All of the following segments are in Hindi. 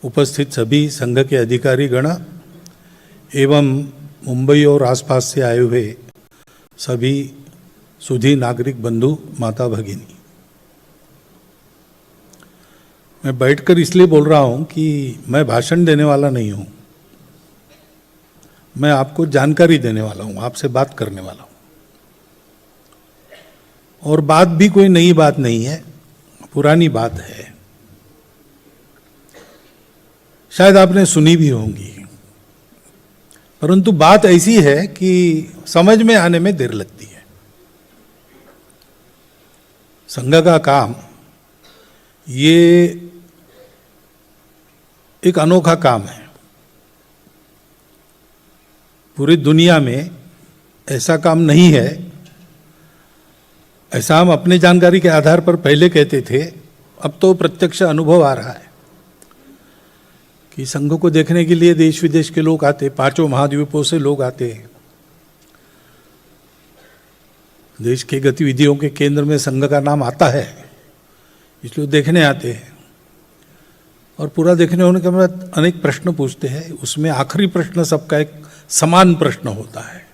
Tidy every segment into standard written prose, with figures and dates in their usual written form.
उपस्थित सभी संघ के अधिकारी गण एवं मुंबई और आसपास से आए हुए सभी सुधी नागरिक बंधु माता भगिनी, मैं बैठकर इसलिए बोल रहा हूं कि मैं भाषण देने वाला नहीं हूं, मैं आपको जानकारी देने वाला हूं, आपसे बात करने वाला हूं। और बात भी कोई नई बात नहीं है, पुरानी बात है, शायद आपने सुनी भी होंगी, परंतु बात ऐसी है कि समझ में आने में देर लगती है। संघ का काम ये एक अनोखा काम है। पूरी दुनिया में ऐसा काम नहीं है। ऐसा हम अपने जानकारी के आधार पर पहले कहते थे, अब तो प्रत्यक्ष अनुभव आ रहा है कि संघ को देखने के लिए देश विदेश के लोग आते, पांचों महाद्वीपों से लोग आते हैं। देश के गतिविधियों के केंद्र में संघ का नाम आता है, इसलिए देखने आते हैं। और पूरा देखने होने के बाद अनेक प्रश्न पूछते हैं। उसमें आखिरी प्रश्न सबका एक समान प्रश्न होता है,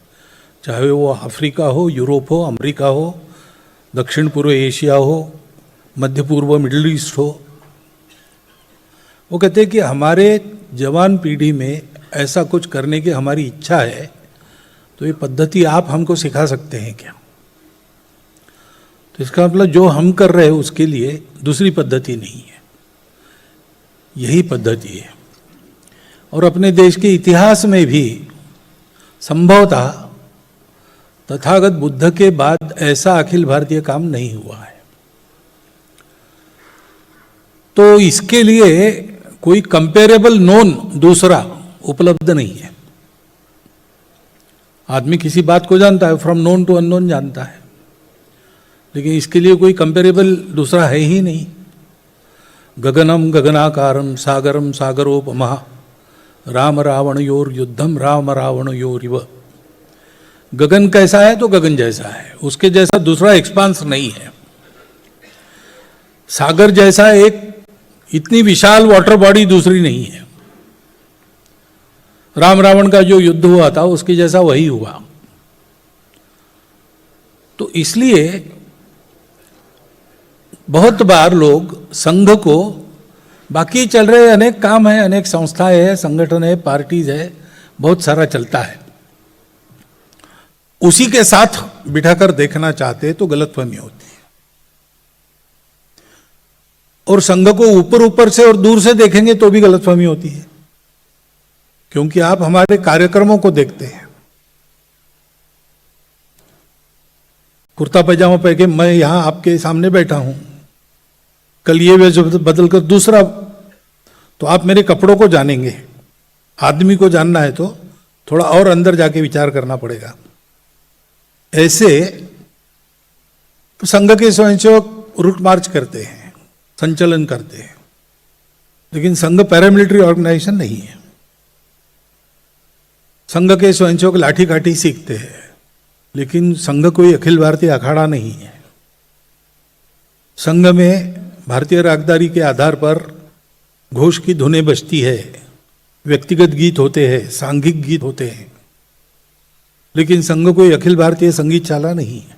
चाहे वो अफ्रीका हो, यूरोप हो, अमेरिका हो, दक्षिण पूर्व एशिया हो, मध्य पूर्व मिडिल ईस्ट हो। वो कहते हैं कि हमारे जवान पीढ़ी में ऐसा कुछ करने की हमारी इच्छा है, तो ये पद्धति आप हमको सिखा सकते हैं क्या? तो इसका मतलब जो हम कर रहे हैं उसके लिए दूसरी पद्धति नहीं है, यही पद्धति है। और अपने देश के इतिहास में भी संभवतः तथागत बुद्ध के बाद ऐसा अखिल भारतीय काम नहीं हुआ है। तो इसके लिए कोई कंपेरेबल नोन दूसरा उपलब्ध नहीं है। आदमी किसी बात को जानता है, फ्रॉम नोन टू अननोन जानता है, लेकिन इसके लिए कोई कंपेरेबल दूसरा है ही नहीं। गगनम गगनाकारम सागरम सागरोपमा राम रावणयोर युद्धम राम रावणयोरिव। गगन कैसा है तो गगन जैसा है, उसके जैसा दूसरा एक्सपांस नहीं है। सागर जैसा एक इतनी विशाल वाटर बॉडी दूसरी नहीं है। राम रावण का जो युद्ध हुआ था उसके जैसा वही हुआ। तो इसलिए बहुत बार लोग संघ को, बाकी चल रहे अनेक काम है, अनेक संस्थाएं है, संगठन है, पार्टीज है, बहुत सारा चलता है, उसी के साथ बिठाकर देखना चाहते तो गलतफहमी होती है। और संघ को ऊपर ऊपर से और दूर से देखेंगे तो भी गलतफहमी होती है, क्योंकि आप हमारे कार्यक्रमों को देखते हैं। कुर्ता पैजामा पहन के मैं यहां आपके सामने बैठा हूं, कल ये वेश बदलकर दूसरा, तो आप मेरे कपड़ों को जानेंगे। आदमी को जानना है तो थोड़ा और अंदर जाके विचार करना पड़ेगा। ऐसे संघ के स्वयंसेवक रूट मार्च करते हैं, संचलन करते हैं, लेकिन संघ पैरामिलिट्री ऑर्गेनाइजेशन नहीं है। संघ के स्वयंसेवक लाठी काठी सीखते हैं, लेकिन संघ कोई अखिल भारतीय अखाड़ा नहीं है। संघ में भारतीय रागदारी के आधार पर घोष की धुनें बजती है, व्यक्तिगत गीत होते हैं, सांघिक गीत होते हैं, लेकिन संघ कोई अखिल भारतीय संगीत शाला नहीं है।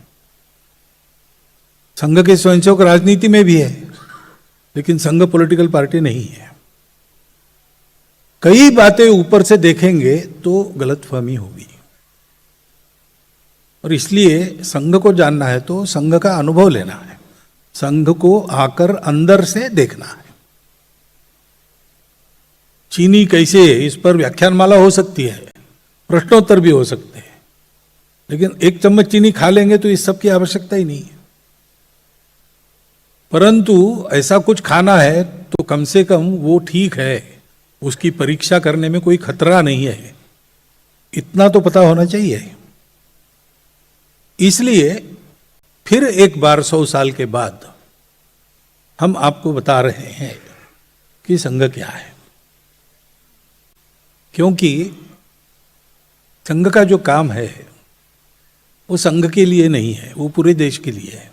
संघ के स्वयंसेवक राजनीति में भी है, लेकिन संघ पॉलिटिकल पार्टी नहीं है। कई बातें ऊपर से देखेंगे तो गलतफहमी होगी। और इसलिए संघ को जानना है तो संघ का अनुभव लेना है, संघ को आकर अंदर से देखना है। चीनी कैसे है, इस पर व्याख्यानमाला हो सकती है, प्रश्नोत्तर भी हो सकते हैं, लेकिन एक चम्मच चीनी खा लेंगे तो इस सब की आवश्यकता ही नहीं है। परंतु ऐसा कुछ खाना है तो कम से कम वो ठीक है, उसकी परीक्षा करने में कोई खतरा नहीं है, इतना तो पता होना चाहिए। इसलिए फिर एक बार 100 साल के बाद हम आपको बता रहे हैं कि संघ क्या है। क्योंकि संघ का जो काम है वो संघ के लिए नहीं है, वो पूरे देश के लिए है,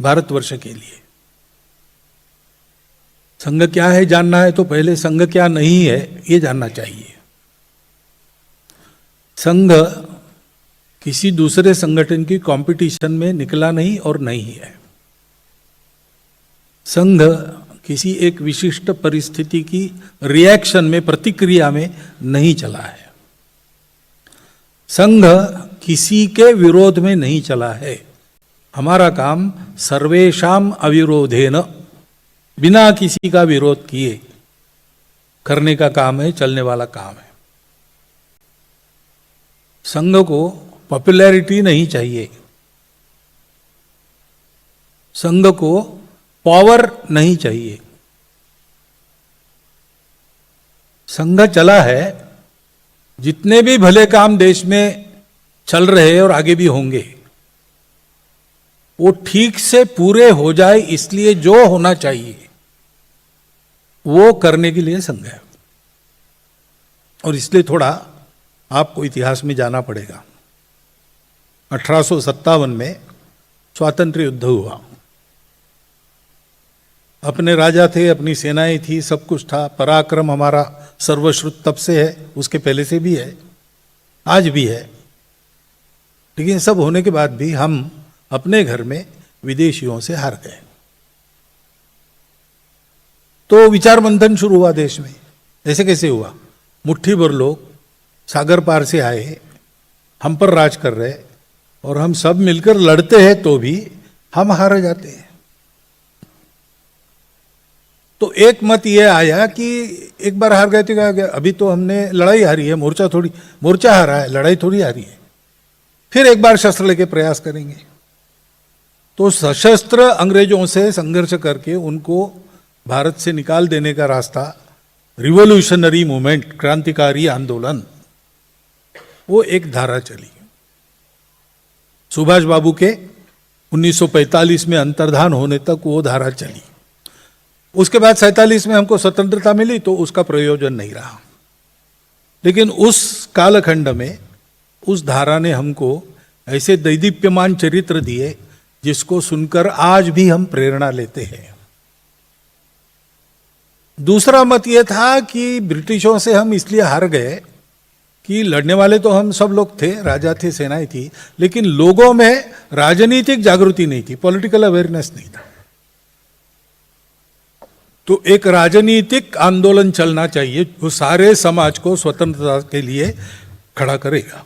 भारतवर्ष के लिए। संघ क्या है जानना है तो पहले संघ क्या नहीं है ये जानना चाहिए। संघ किसी दूसरे संगठन की कंपटीशन में निकला नहीं और नहीं है। संघ किसी एक विशिष्ट परिस्थिति की रिएक्शन में, प्रतिक्रिया में नहीं चला है। संघ किसी के विरोध में नहीं चला है। हमारा काम सर्वेषाम अविरोधेन, बिना किसी का विरोध किए करने का काम है, चलने वाला काम है। संघ को पॉपुलैरिटी नहीं चाहिए, संघ को पावर नहीं चाहिए। संघ चला है, जितने भी भले काम देश में चल रहे और आगे भी होंगे वो ठीक से पूरे हो जाए, इसलिए जो होना चाहिए वो करने के लिए संघ है। और इसलिए थोड़ा आपको इतिहास में जाना पड़ेगा। 1857 में स्वातंत्र्य युद्ध हुआ। अपने राजा थे, अपनी सेनाएं थी, सब कुछ था। पराक्रम हमारा सर्वश्रुत तब से है, उसके पहले से भी है, आज भी है। लेकिन सब होने के बाद भी हम अपने घर में विदेशियों से हार गए। तो विचार मंथन शुरू हुआ देश में। ऐसे कैसे हुआ? मुट्ठी भर लोग सागर पार से आए, हम पर राज कर रहे, और हम सब मिलकर लड़ते हैं तो भी हम हार जाते हैं। तो एक मत ये आया कि एक बार हार गए तो क्या गया, अभी तो हमने लड़ाई हारी है, मोर्चा हारा है, लड़ाई थोड़ी हारी है, फिर एक बार शस्त्र लेके प्रयास करेंगे। तो सशस्त्र अंग्रेजों से संघर्ष करके उनको भारत से निकाल देने का रास्ता, रिवोल्यूशनरी मूवमेंट, क्रांतिकारी आंदोलन, वो एक धारा चली। सुभाष बाबू के 1945 में अंतर्धान होने तक वो धारा चली। उसके बाद 47 में हमको स्वतंत्रता मिली तो उसका प्रयोजन नहीं रहा। लेकिन उस कालखंड में उस धारा ने हमको ऐसे दैदीप्यमान चरित्र दिए जिसको सुनकर आज भी हम प्रेरणा लेते हैं। दूसरा मत यह था कि ब्रिटिशों से हम इसलिए हार गए कि लड़ने वाले तो हम सब लोग थे, राजा थे, सेनाएं थी, लेकिन लोगों में राजनीतिक जागृति नहीं थी, पॉलिटिकल अवेयरनेस नहीं था। तो एक राजनीतिक आंदोलन चलना चाहिए जो सारे समाज को स्वतंत्रता के लिए खड़ा करेगा।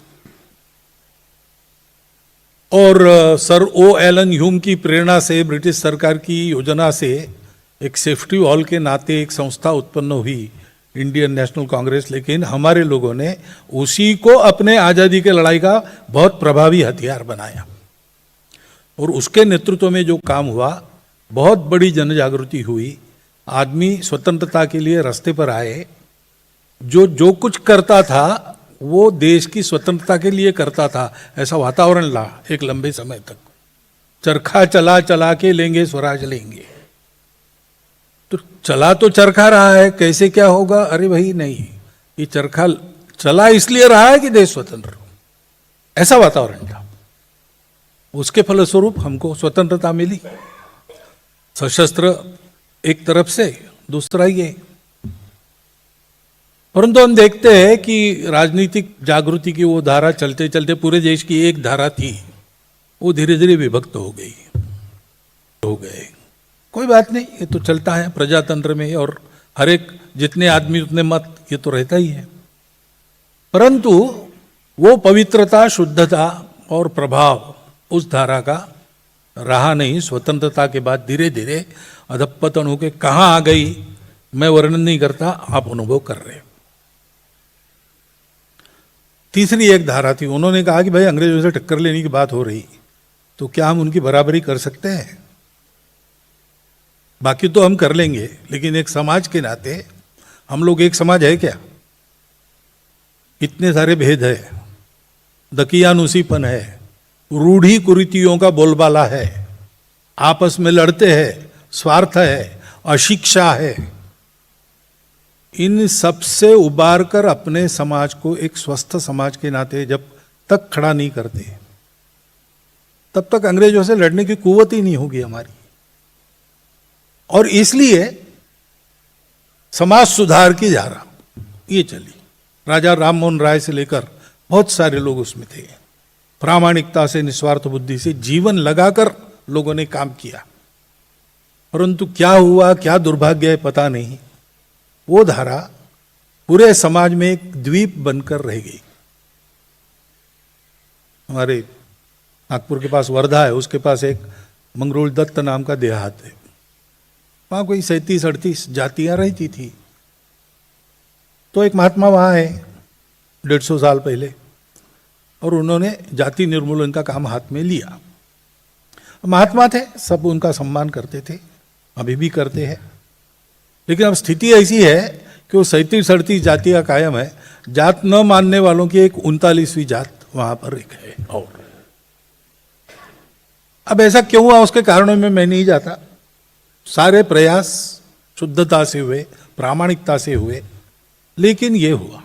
और सर ओ एलन ह्यूम की प्रेरणा से, ब्रिटिश सरकार की योजना से एक सेफ्टी वॉल के नाते एक संस्था उत्पन्न हुई, इंडियन नेशनल कांग्रेस। लेकिन हमारे लोगों ने उसी को अपने आज़ादी के लड़ाई का बहुत प्रभावी हथियार बनाया, और उसके नेतृत्व में जो काम हुआ, बहुत बड़ी जन जागृति हुई। आदमी स्वतंत्रता के लिए रास्ते पर आए। जो कुछ करता था वो देश की स्वतंत्रता के लिए करता था, ऐसा वातावरण ला एक लंबे समय तक। चरखा चला चला के लेंगे स्वराज लेंगे, तो चला तो चरखा रहा है, कैसे क्या होगा? अरे भाई नहीं, ये चरखा चला इसलिए रहा है कि देश स्वतंत्र हो, ऐसा वातावरण था। उसके फलस्वरूप हमको स्वतंत्रता मिली। सशस्त्र एक तरफ से, दूसरा ये। परंतु हम देखते हैं कि राजनीतिक जागृति की वो धारा चलते चलते, पूरे देश की एक धारा थी, वो धीरे धीरे विभक्त हो गए। कोई बात नहीं, ये तो चलता है प्रजातंत्र में, और हर एक जितने आदमी उतने मत, ये तो रहता ही है। परंतु वो पवित्रता, शुद्धता और प्रभाव उस धारा का रहा नहीं। स्वतंत्रता के बाद धीरे धीरे अधपतन होकर कहाँ आ गई, मैं वर्णन नहीं करता, आप अनुभव कर रहे। तीसरी एक धारा थी, उन्होंने कहा कि भाई अंग्रेजों से टक्कर लेने की बात हो रही, तो क्या हम उनकी बराबरी कर सकते हैं? बाकी तो हम कर लेंगे, लेकिन एक समाज के नाते हम लोग एक समाज है क्या? इतने सारे भेद है, दकियानुसीपन है, रूढ़ी कुरीतियों का बोलबाला है, आपस में लड़ते हैं, स्वार्थ है, अशिक्षा है। इन सब से उबार कर अपने समाज को एक स्वस्थ समाज के नाते जब तक खड़ा नहीं करते, तब तक अंग्रेजों से लड़ने की कुव्वत ही नहीं होगी हमारी। और इसलिए समाज सुधार की धारा ये चली। राजा राम मोहन राय से लेकर बहुत सारे लोग उसमें थे। प्रामाणिकता से, निस्वार्थ बुद्धि से जीवन लगाकर लोगों ने काम किया, परंतु क्या हुआ, क्या दुर्भाग्य है पता नहीं, वो धारा पूरे समाज में एक द्वीप बनकर रह गई। हमारे नागपुर के पास वर्धा है, उसके पास एक मंगरूल दत्त नाम का देहात है। वहां कोई 37-38 जातियां रहती थी। तो एक महात्मा वहां है 150 साल पहले, और उन्होंने जाति निर्मूलन का काम हाथ में लिया। महात्मा थे, सब उनका सम्मान करते थे, अभी भी करते हैं। लेकिन अब स्थिति ऐसी है कि वो 37-38 जातियां कायम है। जात न मानने वालों की एक 39वीं जात वहां पर एक है। और अब ऐसा क्यों हुआ, उसके कारणों में मैं नहीं जाता। सारे प्रयास शुद्धता से हुए, प्रामाणिकता से हुए, लेकिन ये हुआ।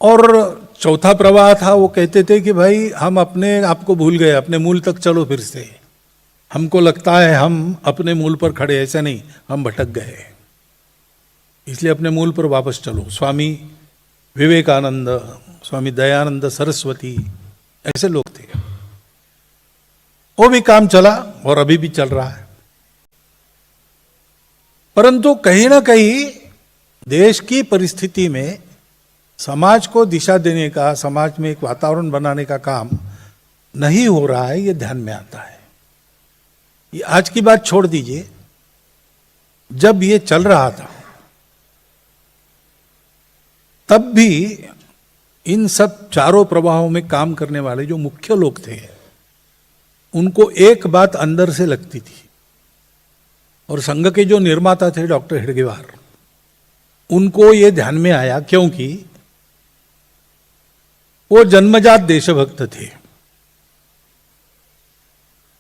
और चौथा प्रवाह था, वो कहते थे कि भाई हम अपने आप को भूल गए, अपने मूल तक चलो फिर से। हमको लगता है हम अपने मूल पर खड़े, ऐसा नहीं, हम भटक गए, इसलिए अपने मूल पर वापस चलो। स्वामी विवेकानंद, स्वामी दयानंद सरस्वती, ऐसे लोग थे। वो भी काम चला और अभी भी चल रहा है। परंतु कहीं ना कहीं देश की परिस्थिति में समाज को दिशा देने का, समाज में एक वातावरण बनाने का काम नहीं हो रहा है, ये ध्यान में आता है। ये आज की बात छोड़ दीजिए, जब ये चल रहा था तब भी इन सब चारों प्रवाहों में काम करने वाले जो मुख्य लोग थे, उनको एक बात अंदर से लगती थी। और संघ के जो निर्माता थे डॉक्टर हेडगेवार, उनको ये ध्यान में आया, क्योंकि वो जन्मजात देशभक्त थे।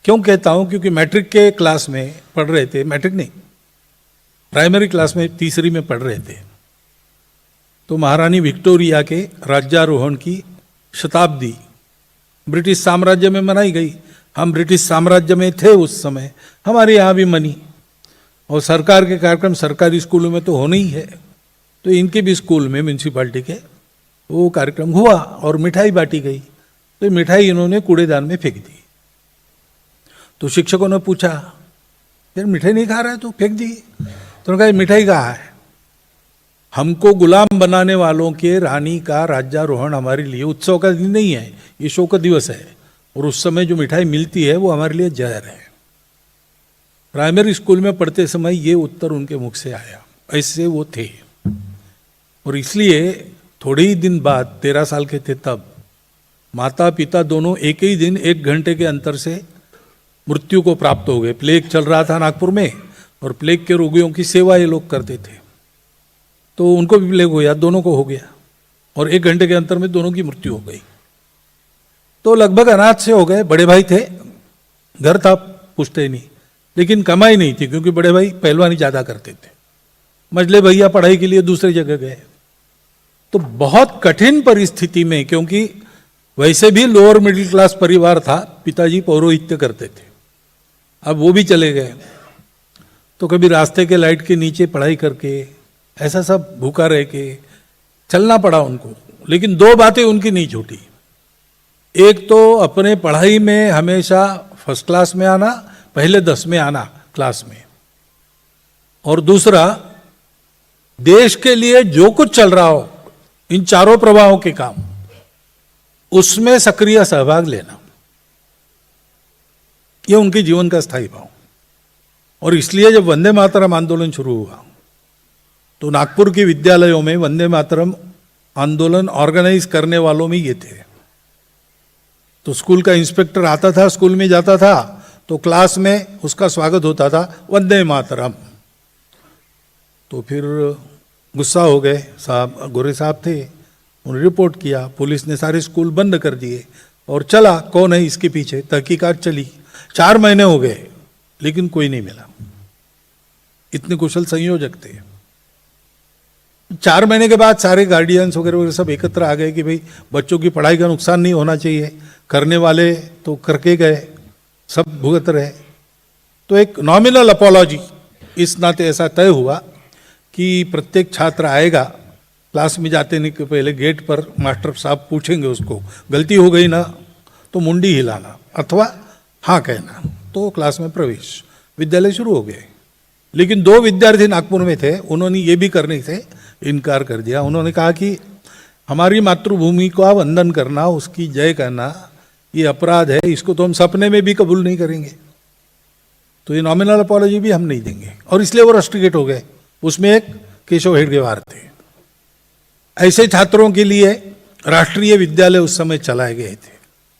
क्यों कहता हूं, क्योंकि मैट्रिक के क्लास में पढ़ रहे थे, मैट्रिक नहीं, प्राइमरी क्लास में, तीसरी में पढ़ रहे थे, तो महारानी विक्टोरिया के राज्यारोहण की शताब्दी ब्रिटिश साम्राज्य में मनाई गई। हम ब्रिटिश साम्राज्य में थे उस समय, हमारे यहाँ भी मनी। और सरकार के कार्यक्रम सरकारी स्कूलों में तो होने ही है, तो इनके भी स्कूल में म्यूनसिपालिटी के वो कार्यक्रम हुआ और मिठाई बांटी गई। तो मिठाई इन्होंने कूड़ेदान में फेंक दी। तो शिक्षकों ने पूछा, यार मिठाई नहीं खा रहा है तो फेंक दी। तो उन्होंने कहा मिठाई कहाँ है? हमको गुलाम बनाने वालों के रानी का राज्यारोहण हमारे लिए उत्सव का दिन नहीं है, ये शोक दिवस है। और उस समय जो मिठाई मिलती है वो हमारे लिए जहर है। प्राइमरी स्कूल में पढ़ते समय ये उत्तर उनके मुख से आया, ऐसे वो थे। और इसलिए थोड़े ही दिन बाद, 13 साल के थे तब, माता पिता दोनों एक ही दिन 1 घंटे के अंतर से मृत्यु को प्राप्त हो गए। प्लेग चल रहा था नागपुर में, और प्लेग के रोगियों की सेवा ये लोग करते थे। तो उनको भी प्लेग हो गया, दोनों को हो गया, और 1 घंटे के अंतर में दोनों की मृत्यु हो गई। तो लगभग अनाथ से हो गए। बड़े भाई थे, घर था, पूछते ही नहीं, लेकिन कमाई नहीं थी, क्योंकि बड़े भाई पहलवानी ज्यादा करते थे। मझले भैया पढ़ाई के लिए दूसरी जगह गए। तो बहुत कठिन परिस्थिति में, क्योंकि वैसे भी लोअर मिडिल क्लास परिवार था, पिताजी पौरोहित्य करते थे, अब वो भी चले गए। तो कभी रास्ते के लाइट के नीचे पढ़ाई करके, ऐसा सब भूखा रह के चलना पड़ा उनको। लेकिन 2 बातें उनकी नहीं छूटी। एक तो अपने पढ़ाई में हमेशा फर्स्ट क्लास में आना, पहले 10 में आना क्लास में, और दूसरा देश के लिए जो कुछ चल रहा हो, इन चारों प्रवाहों के काम, उसमें सक्रिय सहभाग लेना। यह उनके जीवन का स्थायी भाव। और इसलिए जब वंदे मातरम आंदोलन शुरू हुआ, तो नागपुर के विद्यालयों में वंदे मातरम आंदोलन ऑर्गेनाइज करने वालों में ये थे। तो स्कूल का इंस्पेक्टर आता था, स्कूल में जाता था, तो क्लास में उसका स्वागत होता था, वंदे मातरम। तो फिर गुस्सा हो गए साहब, गोरे साहब थे, उन्होंने रिपोर्ट किया। पुलिस ने सारे स्कूल बंद कर दिए और चला कौन है इसके पीछे, तहकीकात चली। 4 महीने हो गए, लेकिन कोई नहीं मिला। इतने कुशल संयोजक थे। 4 महीने के बाद सारे गार्डियंस वगैरह सब एकत्र आ गए कि भाई बच्चों की पढ़ाई का नुकसान नहीं होना चाहिए। करने वाले तो करके गए, सब भुगत रहे। तो एक नॉमिनल अपॉलॉजी इस नाते ऐसा तय हुआ कि प्रत्येक छात्र आएगा, क्लास में जाते नहीं के पहले गेट पर मास्टर साहब पूछेंगे उसको, गलती हो गई ना तो मुंडी हिलाना अथवा हाँ कहना, तो क्लास में प्रवेश। विद्यालय शुरू हो गए। लेकिन 2 विद्यार्थी नागपुर में थे, उन्होंने ये भी करने से इनकार कर दिया। उन्होंने कहा कि हमारी मातृभूमि का वंदन करना, उसकी जय कहना ये अपराध है, इसको तो हम सपने में भी कबूल नहीं करेंगे, तो ये नॉमिनल अपॉलॉजी भी हम नहीं देंगे। और इसलिए वो रस्ट्रिकेट हो गए। उसमें एक केशव हेडगेवार थे। ऐसे छात्रों के लिए राष्ट्रीय विद्यालय उस समय चलाए गए थे,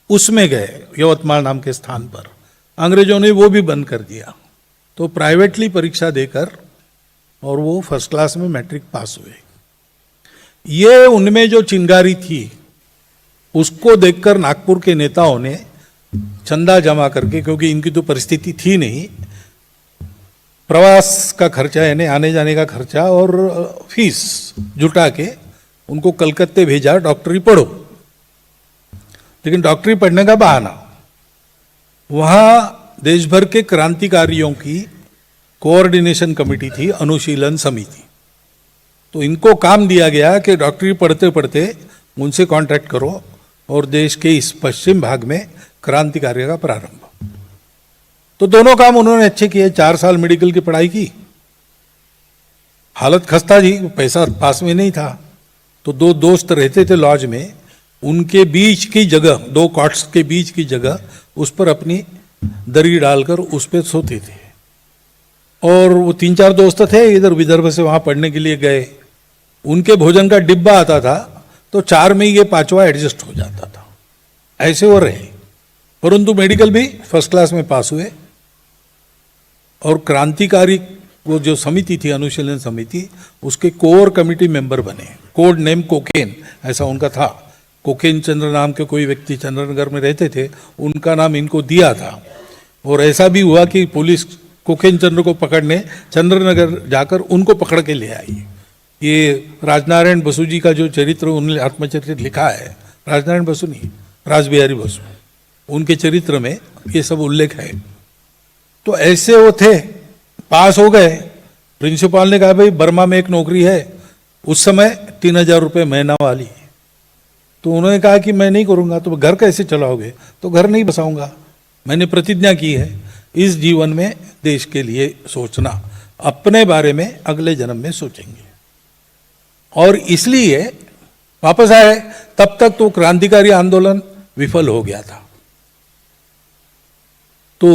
उसमें गए यवतमाल नाम के स्थान पर। अंग्रेजों ने वो भी बंद कर दिया, तो प्राइवेटली परीक्षा देकर और वो फर्स्ट क्लास में मैट्रिक पास हुए। ये उनमें जो चिंगारी थी उसको देखकर नागपुर के नेताओं ने चंदा जमा करके, क्योंकि इनकी तो परिस्थिति थी नहीं, प्रवास का खर्चा यानी आने जाने का खर्चा और फीस जुटा के उनको कलकत्ते भेजा, डॉक्टरी पढ़ो। लेकिन डॉक्टरी पढ़ने का बहाना, वहां देश भर के क्रांतिकारियों की कोऑर्डिनेशन कमेटी थी, अनुशीलन समिति। तो इनको काम दिया गया कि डॉक्टरी पढ़ते पढ़ते उनसे कांटेक्ट करो और देश के इस पश्चिम भाग में क्रांति कार्य का प्रारंभ। तो दोनों काम उन्होंने अच्छे किए। 4 साल मेडिकल की पढ़ाई की। हालत खस्ता जी, पैसा पास में नहीं था, तो 2 दोस्त रहते थे लॉज में, उनके बीच की जगह, 2 कॉट्स के बीच की जगह, उस पर अपनी दरी डालकर उस पर सोते थे। और वो 3-4 दोस्त थे, इधर विदर्भ से वहां पढ़ने के लिए गए। उनके भोजन का डिब्बा आता था, तो 4 में ये 5वां एडजस्ट हो जाता था। ऐसे वो रहे, परंतु मेडिकल भी फर्स्ट क्लास में पास हुए। और क्रांतिकारी वो जो समिति थी, अनुशीलन समिति, उसके कोर कमिटी मेंबर बने। कोड नेम कोकेन ऐसा उनका था। कोकेन चंद्र नाम के कोई व्यक्ति चंद्रनगर में रहते थे, उनका नाम इनको दिया था। और ऐसा भी हुआ कि पुलिस कोकेन चंद्र को पकड़ने चंद्रनगर जाकर उनको पकड़ के ले आई। ये राजनारायण बसु जी का जो चरित्र उन्होंने आत्मचरित्र लिखा है, राजनारायण बसु नहीं, रासबिहारी बसु, उनके चरित्र में ये सब उल्लेख है। तो ऐसे वो थे, पास हो गए। प्रिंसिपल ने कहा भाई बर्मा में एक नौकरी है, उस समय 3000 रुपये महीना वाली। तो उन्होंने कहा कि मैं नहीं करूंगा। तो घर कैसे चलाओगे? तो घर नहीं बसाऊंगा, मैंने प्रतिज्ञा की है इस जीवन में देश के लिए सोचना, अपने बारे में अगले जन्म में सोचेंगे। और इसलिए वापस आए। तब तक तो क्रांतिकारी आंदोलन विफल हो गया था। तो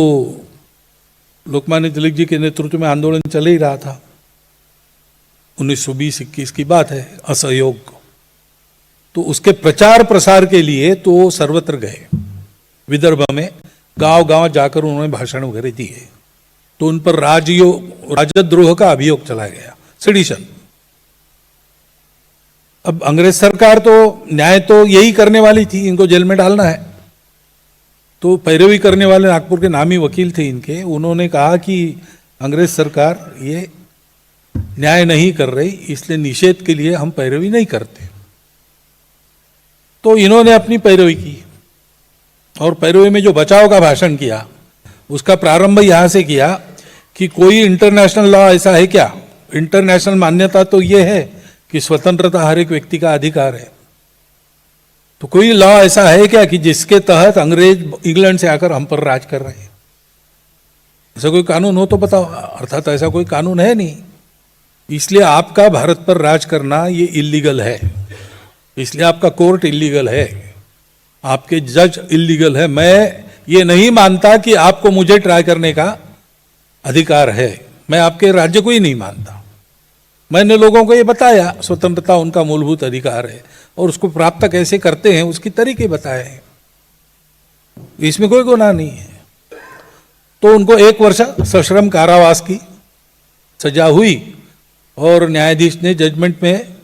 लोकमान्य तिलक जी के नेतृत्व में आंदोलन चल ही रहा था। 1920-21 की बात है, असहयोग। तो उसके प्रचार प्रसार के लिए तो सर्वत्र गए। विदर्भ में गांव गांव जाकर उन्होंने भाषण वगैरह दिए। तो उन पर राजद्रोह का अभियोग चला गया, सेडिशन। अब अंग्रेज सरकार तो न्याय तो यही करने वाली थी, इनको जेल में डालना है। तो पैरवी करने वाले नागपुर के नामी वकील थे इनके, उन्होंने कहा कि अंग्रेज सरकार ये न्याय नहीं कर रही, इसलिए निषेध के लिए हम पैरवी नहीं करते। तो इन्होंने अपनी पैरवी की और पैरवी में जो बचाव का भाषण किया उसका प्रारंभ यहां से किया कि कोई इंटरनेशनल लॉ ऐसा है क्या? इंटरनेशनल मान्यता तो ये है कि स्वतंत्रता हर एक व्यक्ति का अधिकार है। तो कोई लॉ ऐसा है क्या कि जिसके तहत अंग्रेज इंग्लैंड से आकर हम पर राज कर रहे हैं? ऐसा कोई कानून हो तो बताओ। अर्थात ऐसा कोई कानून है नहीं, इसलिए आपका भारत पर राज करना ये इलीगल है, इसलिए आपका कोर्ट इलीगल है, आपके जज इलीगल है। मैं ये नहीं मानता कि आपको मुझे ट्राई करने का अधिकार है, मैं आपके राज्य को ही नहीं मानता। मैंने लोगों को ये बताया स्वतंत्रता उनका मूलभूत अधिकार है और उसको प्राप्त कैसे करते हैं उसकी तरीके बताए हैं, इसमें कोई गुनाह नहीं है। तो उनको 1 वर्ष सश्रम कारावास की सजा हुई और न्यायाधीश ने जजमेंट में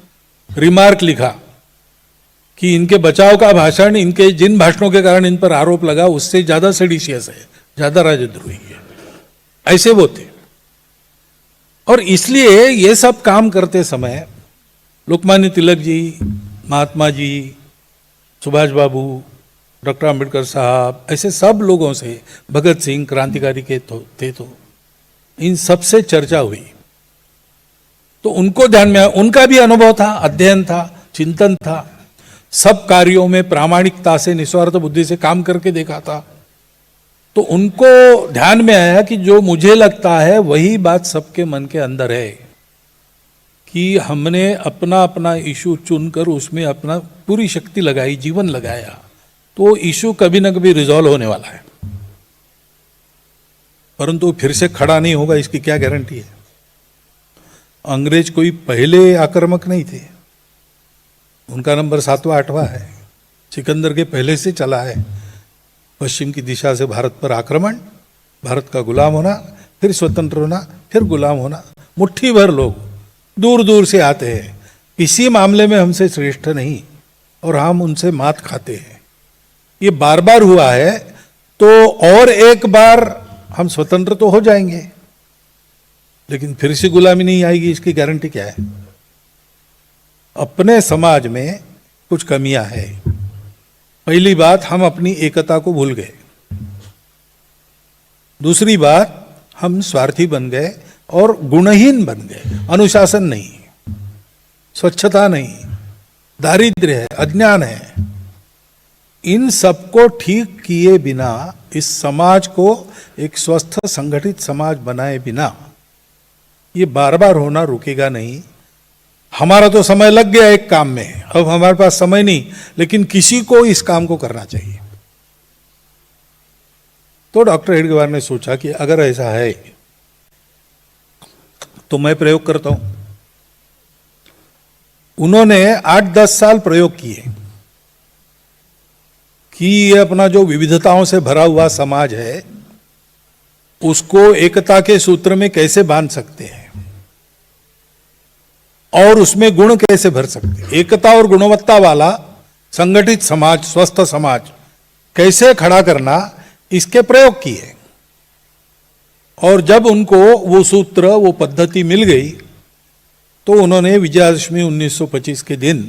रिमार्क लिखा कि इनके बचाव का भाषण, इनके जिन भाषणों के कारण इन पर आरोप लगा उससे ज्यादा सेडिशियस है, ज्यादा राजद्रोही है। ऐसे वो थे। और इसलिए ये सब काम करते समय लोकमान्य तिलक जी, महात्मा जी, सुभाष बाबू, डॉक्टर अंबेडकर साहब, ऐसे सब लोगों से, भगत सिंह क्रांतिकारी के थे तो इन सबसे चर्चा हुई। तो उनको ध्यान में, उनका भी अनुभव था, अध्ययन था, चिंतन था, सब कार्यों में प्रामाणिकता से, निस्वार्थ बुद्धि से काम करके देखा था। तो उनको ध्यान में आया कि जो मुझे लगता है वही बात सबके मन के अंदर है, कि हमने अपना अपना इशू चुनकर उसमें अपना पूरी शक्ति लगाई, जीवन लगाया, तो इशू कभी ना कभी रिजॉल्व होने वाला है, परंतु फिर से खड़ा नहीं होगा इसकी क्या गारंटी है। अंग्रेज कोई पहले आक्रामक नहीं थे, उनका नंबर 7वां 8वां है। सिकंदर के पहले से चला है, पश्चिम की दिशा से भारत पर आक्रमण, भारत का गुलाम होना, फिर स्वतंत्र होना, फिर गुलाम होना। मुट्ठी भर लोग दूर दूर से आते हैं, किसी मामले में हमसे श्रेष्ठ नहीं, और हम उनसे मात खाते हैं। ये बार बार हुआ है, तो और एक बार हम स्वतंत्र तो हो जाएंगे, लेकिन फिर से गुलामी नहीं आएगी, इसकी गारंटी क्या है। अपने समाज में कुछ कमियां हैं। पहली बात, हम अपनी एकता को भूल गए। दूसरी बात, हम स्वार्थी बन गए और गुणहीन बन गए। अनुशासन नहीं, स्वच्छता नहीं, दारिद्र्य है, अज्ञान है। इन सबको ठीक किए बिना, इस समाज को एक स्वस्थ संगठित समाज बनाए बिना ये बार बार होना रुकेगा नहीं। हमारा तो समय लग गया एक काम में, अब हमारे पास समय नहीं, लेकिन किसी को इस काम को करना चाहिए। तो डॉक्टर हेडगेवार ने सोचा कि अगर ऐसा है तो मैं प्रयोग करता हूं। उन्होंने 8-10 साल प्रयोग किए कि ये अपना जो विविधताओं से भरा हुआ समाज है उसको एकता के सूत्र में कैसे बांध सकते हैं और उसमें गुण कैसे भर सकते हैं। एकता और गुणवत्ता वाला संगठित समाज, स्वस्थ समाज कैसे खड़ा करना, इसके प्रयोग किए। और जब उनको वो सूत्र, वो पद्धति मिल गई, तो उन्होंने विजयादशमी 1925 के दिन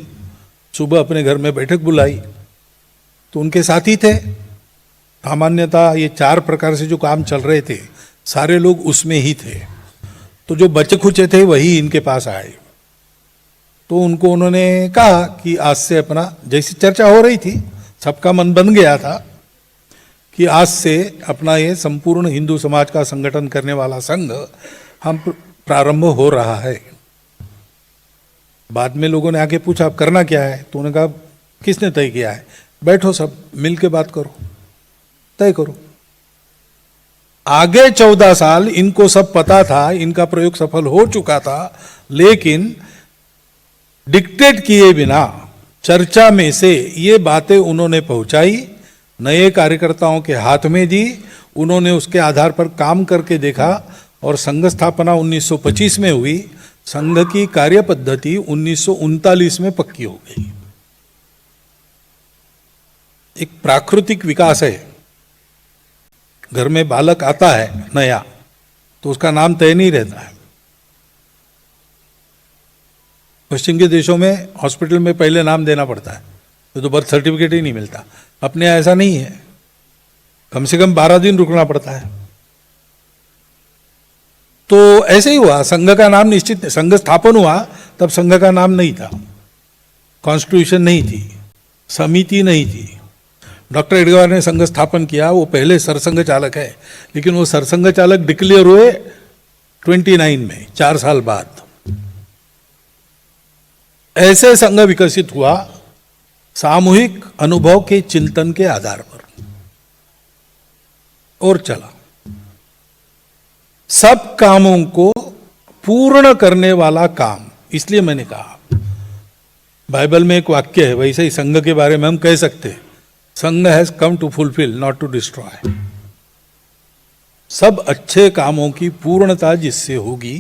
सुबह अपने घर में बैठक बुलाई। तो उनके साथी थे, सामान्यतः ये 4 प्रकार से जो काम चल रहे थे सारे लोग उसमें ही थे। तो जो बचे खुचे थे वही इनके पास आए। तो उनको उन्होंने कहा कि आज से अपना, जैसी चर्चा हो रही थी, सबका मन बन गया था कि आज से अपना ये संपूर्ण हिंदू समाज का संगठन करने वाला संघ हम प्रारंभ हो रहा है। बाद में लोगों ने आके पूछा अब करना क्या है, तो उन्होंने कहा किसने तय किया है, बैठो सब मिल के बात करो, तय करो। आगे 14 साल इनको सब पता था, इनका प्रयोग सफल हो चुका था, लेकिन डिक्टेट किए बिना चर्चा में से ये बातें उन्होंने पहुंचाई, नए कार्यकर्ताओं के हाथ में दी। उन्होंने उसके आधार पर काम करके देखा और संघ स्थापना 1925 में हुई। संघ की कार्य पद्धति 1939 में पक्की हो गई। एक प्राकृतिक विकास है। घर में बालक आता है नया, तो उसका नाम तय नहीं रहता है। पश्चिम के देशों में हॉस्पिटल में पहले नाम देना पड़ता है, तो बर्थ सर्टिफिकेट ही नहीं मिलता। अपने यहाँ ऐसा नहीं है, कम से कम 12 दिन रुकना पड़ता है। तो ऐसे ही हुआ, संघ का नाम निश्चित, संघ स्थापन हुआ तब संघ का नाम नहीं था, कॉन्स्टिट्यूशन नहीं थी, समिति नहीं थी। डॉक्टर हेडगेवार ने संघ स्थापन किया, वो पहले सरसंघ चालक है, लेकिन वो सरसंघ चालक डिक्लेयर हुए 29 में, 4 साल बाद। ऐसे संघ विकसित हुआ सामूहिक अनुभव के चिंतन के आधार पर, और चला। सब कामों को पूर्ण करने वाला काम। इसलिए मैंने कहा, बाइबल में एक वाक्य है, वैसे ही संघ के बारे में हम कह सकते हैं, Sangh has come to fulfil not to destroy. सब अच्छे कामों की पूर्णता जिससे होगी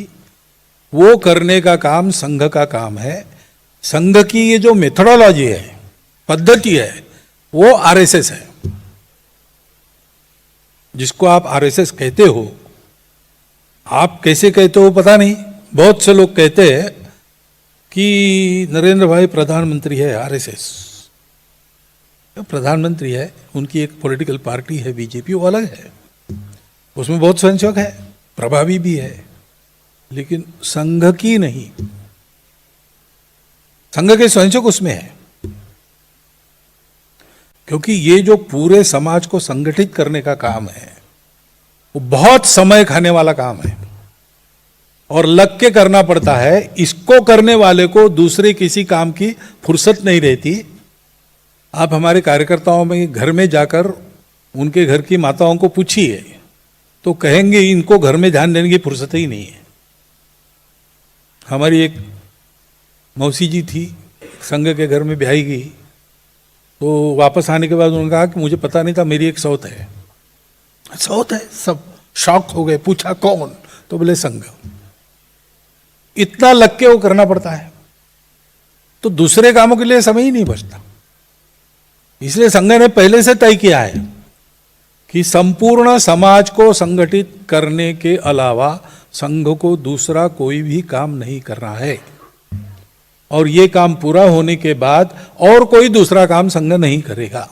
वो करने का काम संघ का काम है। संघ की ये जो मेथोडोलॉजी है, पद्धति है, वो आरएसएस है। जिसको आप आरएसएस कहते हो, आप कैसे कहते हो पता नहीं, बहुत से लोग कहते हैं कि नरेंद्र भाई प्रधानमंत्री है आरएसएस। प्रधानमंत्री है, उनकी एक पॉलिटिकल पार्टी है बीजेपी, वो अलग है, उसमें बहुत स्वयंसेवक है, प्रभावी भी है, लेकिन संघ की नहीं। संघ के स्वयंसेवक उसमें है, क्योंकि ये जो पूरे समाज को संगठित करने का काम है वो बहुत समय खाने वाला काम है और लग के करना पड़ता है। इसको करने वाले को दूसरे किसी काम की फुर्सत नहीं रहती। आप हमारे कार्यकर्ताओं में घर में जाकर उनके घर की माताओं को पूछिए तो कहेंगे इनको घर में ध्यान देने की फुर्सत ही नहीं है। हमारी एक मौसी जी थी, संघ के घर में ब्याही गई, तो वापस आने के बाद उन्होंने कहा कि मुझे पता नहीं था मेरी एक सौत है। सौत है? सब शॉक हो गए, पूछा कौन? तो बोले संघ। इतना लग के वो करना पड़ता है, तो दूसरे कामों के लिए समय ही नहीं बचता। इसलिए संघ ने पहले से तय किया है कि संपूर्ण समाज को संगठित करने के अलावा संघ को दूसरा कोई भी काम नहीं करना है, और ये काम पूरा होने के बाद और कोई दूसरा काम संघ नहीं करेगा।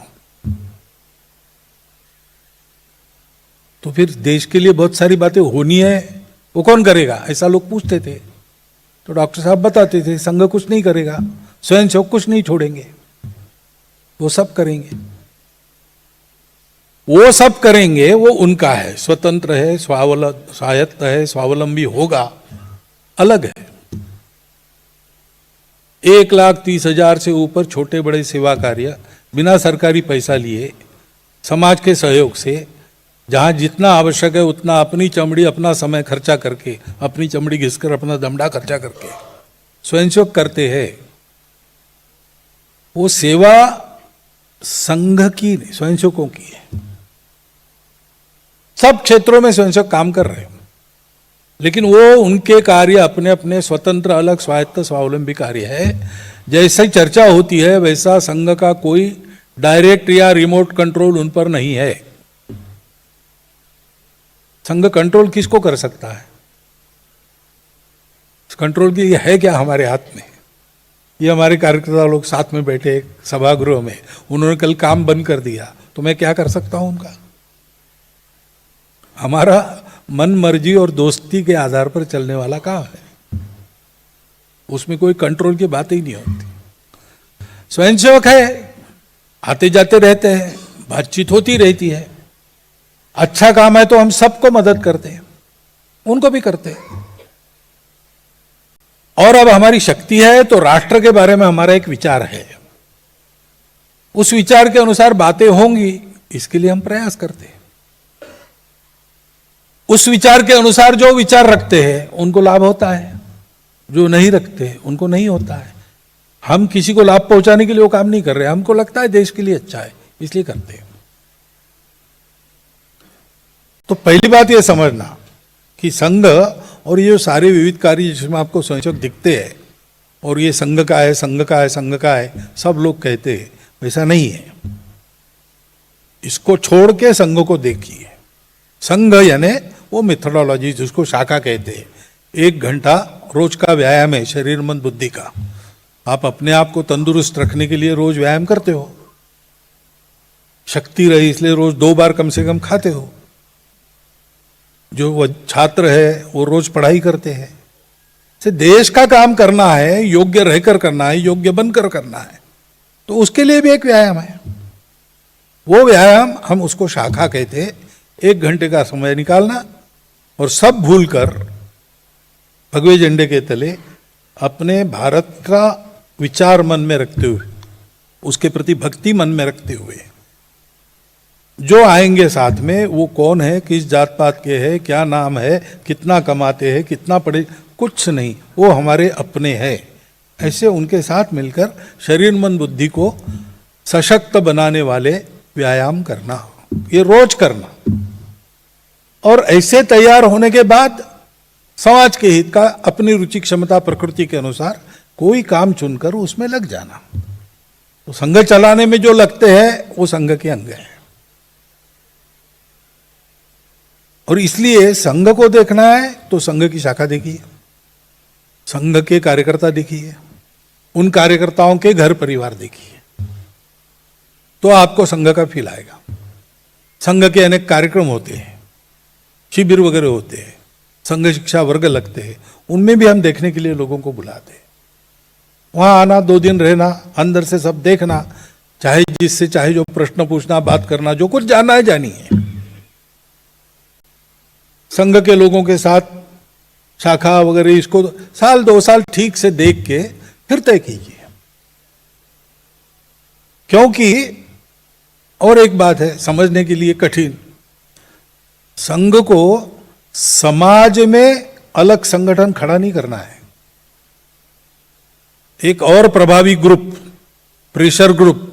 तो फिर देश के लिए बहुत सारी बातें होनी है, वो कौन करेगा? ऐसा लोग पूछते थे, तो डॉक्टर साहब बताते थे संघ कुछ नहीं करेगा, स्वयंसेवक कुछ नहीं छोड़ेंगे, वो सब करेंगे। वो सब करेंगे, वो उनका है, स्वतंत्र है, स्वायत्त है, स्वावलंबी होगा, अलग है। 1,30,000 से ऊपर छोटे बड़े सेवा कार्य बिना सरकारी पैसा लिए समाज के सहयोग से, जहां जितना आवश्यक है उतना अपनी चमड़ी अपना समय खर्चा करके, अपनी चमड़ी घिसकर अपना दमड़ा खर्चा करके स्वयंसेवक करते हैं। वो सेवा संघ की नहीं, स्वयंसेवकों की है। सब क्षेत्रों में स्वयंसेवक काम कर रहे हैं, लेकिन वो उनके कार्य अपने अपने स्वतंत्र, अलग, स्वायत्त, स्वावलंबी कार्य है। जैसे चर्चा होती है वैसा संघ का कोई डायरेक्ट या रिमोट कंट्रोल उन पर नहीं है। संघ कंट्रोल किसको कर सकता है? कंट्रोल की है क्या हमारे हाथ में? ये हमारे कार्यकर्ता लोग साथ में बैठे एक सभागृह में, उन्होंने कल काम बंद कर दिया, तो मैं क्या कर सकता हूं उनका? हमारा मन मर्जी और दोस्ती के आधार पर चलने वाला काम है, उसमें कोई कंट्रोल की बात ही नहीं होती। स्वयंसेवक है, आते जाते रहते हैं, बातचीत होती रहती है, अच्छा काम है तो हम सबको मदद करते हैं, उनको भी करते हैं। और अब हमारी शक्ति है तो राष्ट्र के बारे में हमारा एक विचार है, उस विचार के अनुसार बातें होंगी, इसके लिए हम प्रयास करते हैं। उस विचार के अनुसार जो विचार रखते हैं उनको लाभ होता है, जो नहीं रखते उनको नहीं होता है। हम किसी को लाभ पहुंचाने के लिए वो काम नहीं कर रहे, हमको लगता है देश के लिए अच्छा है इसलिए करते हैं। तो पहली बात ये समझना कि संघ और ये सारे विविध कार्य जिसमें आपको स्वयंसेवक दिखते हैं और ये संघ का है, संघ का है, संघ का है, सब लोग कहते हैं, वैसा नहीं है। इसको छोड़ के संघ को देखिए। संघ यानी वो मेथोडोलॉजी जिसको शाखा कहते हैं, 1 घंटा रोज का व्यायाम है शरीर मन बुद्धि का। आप अपने आप को तंदुरुस्त रखने के लिए रोज व्यायाम करते हो, शक्ति रहे इसलिए रोज 2 बार कम से कम खाते हो। जो छात्र है वो रोज पढ़ाई करते हैं। से देश का काम करना है, योग्य रहकर करना है, योग्य बनकर करना है, तो उसके लिए भी एक व्यायाम है। वो व्यायाम हम उसको शाखा कहते हैं। 1 घंटे का समय निकालना और सब भूलकर भगवे झंडे के तले अपने भारत का विचार मन में रखते हुए, उसके प्रति भक्ति मन में रखते हुए, जो आएंगे साथ में वो कौन है, किस जात पात के है, क्या नाम है, कितना कमाते हैं, कितना पढ़े, कुछ नहीं, वो हमारे अपने हैं। ऐसे उनके साथ मिलकर शरीर मन बुद्धि को सशक्त बनाने वाले व्यायाम करना, ये रोज करना। और ऐसे तैयार होने के बाद समाज के हित का अपनी रुचि क्षमता प्रकृति के अनुसार कोई काम चुनकर उसमें लग जाना। तो संघ चलाने में जो लगते हैं वो संघ के अंग हैं। और इसलिए संघ को देखना है तो संघ की शाखा देखिए, संघ के कार्यकर्ता देखिए, उन कार्यकर्ताओं के घर परिवार देखिए, तो आपको संघ का फील आएगा। संघ के अनेक कार्यक्रम होते हैं, शिविर वगैरह होते हैं, संघ शिक्षा वर्ग लगते हैं, उनमें भी हम देखने के लिए लोगों को बुलाते हैं। वहां आना, 2 दिन रहना, अंदर से सब देखना, चाहे जिससे चाहे जो प्रश्न पूछना, बात करना, जो कुछ जानना है जानिए। संघ के लोगों के साथ शाखा वगैरह इसको 1-2 साल ठीक से देख के फिर तय कीजिए। क्योंकि और एक बात है समझने के लिए कठिन, संघ को समाज में अलग संगठन खड़ा नहीं करना है, एक और प्रभावी ग्रुप, प्रेशर ग्रुप,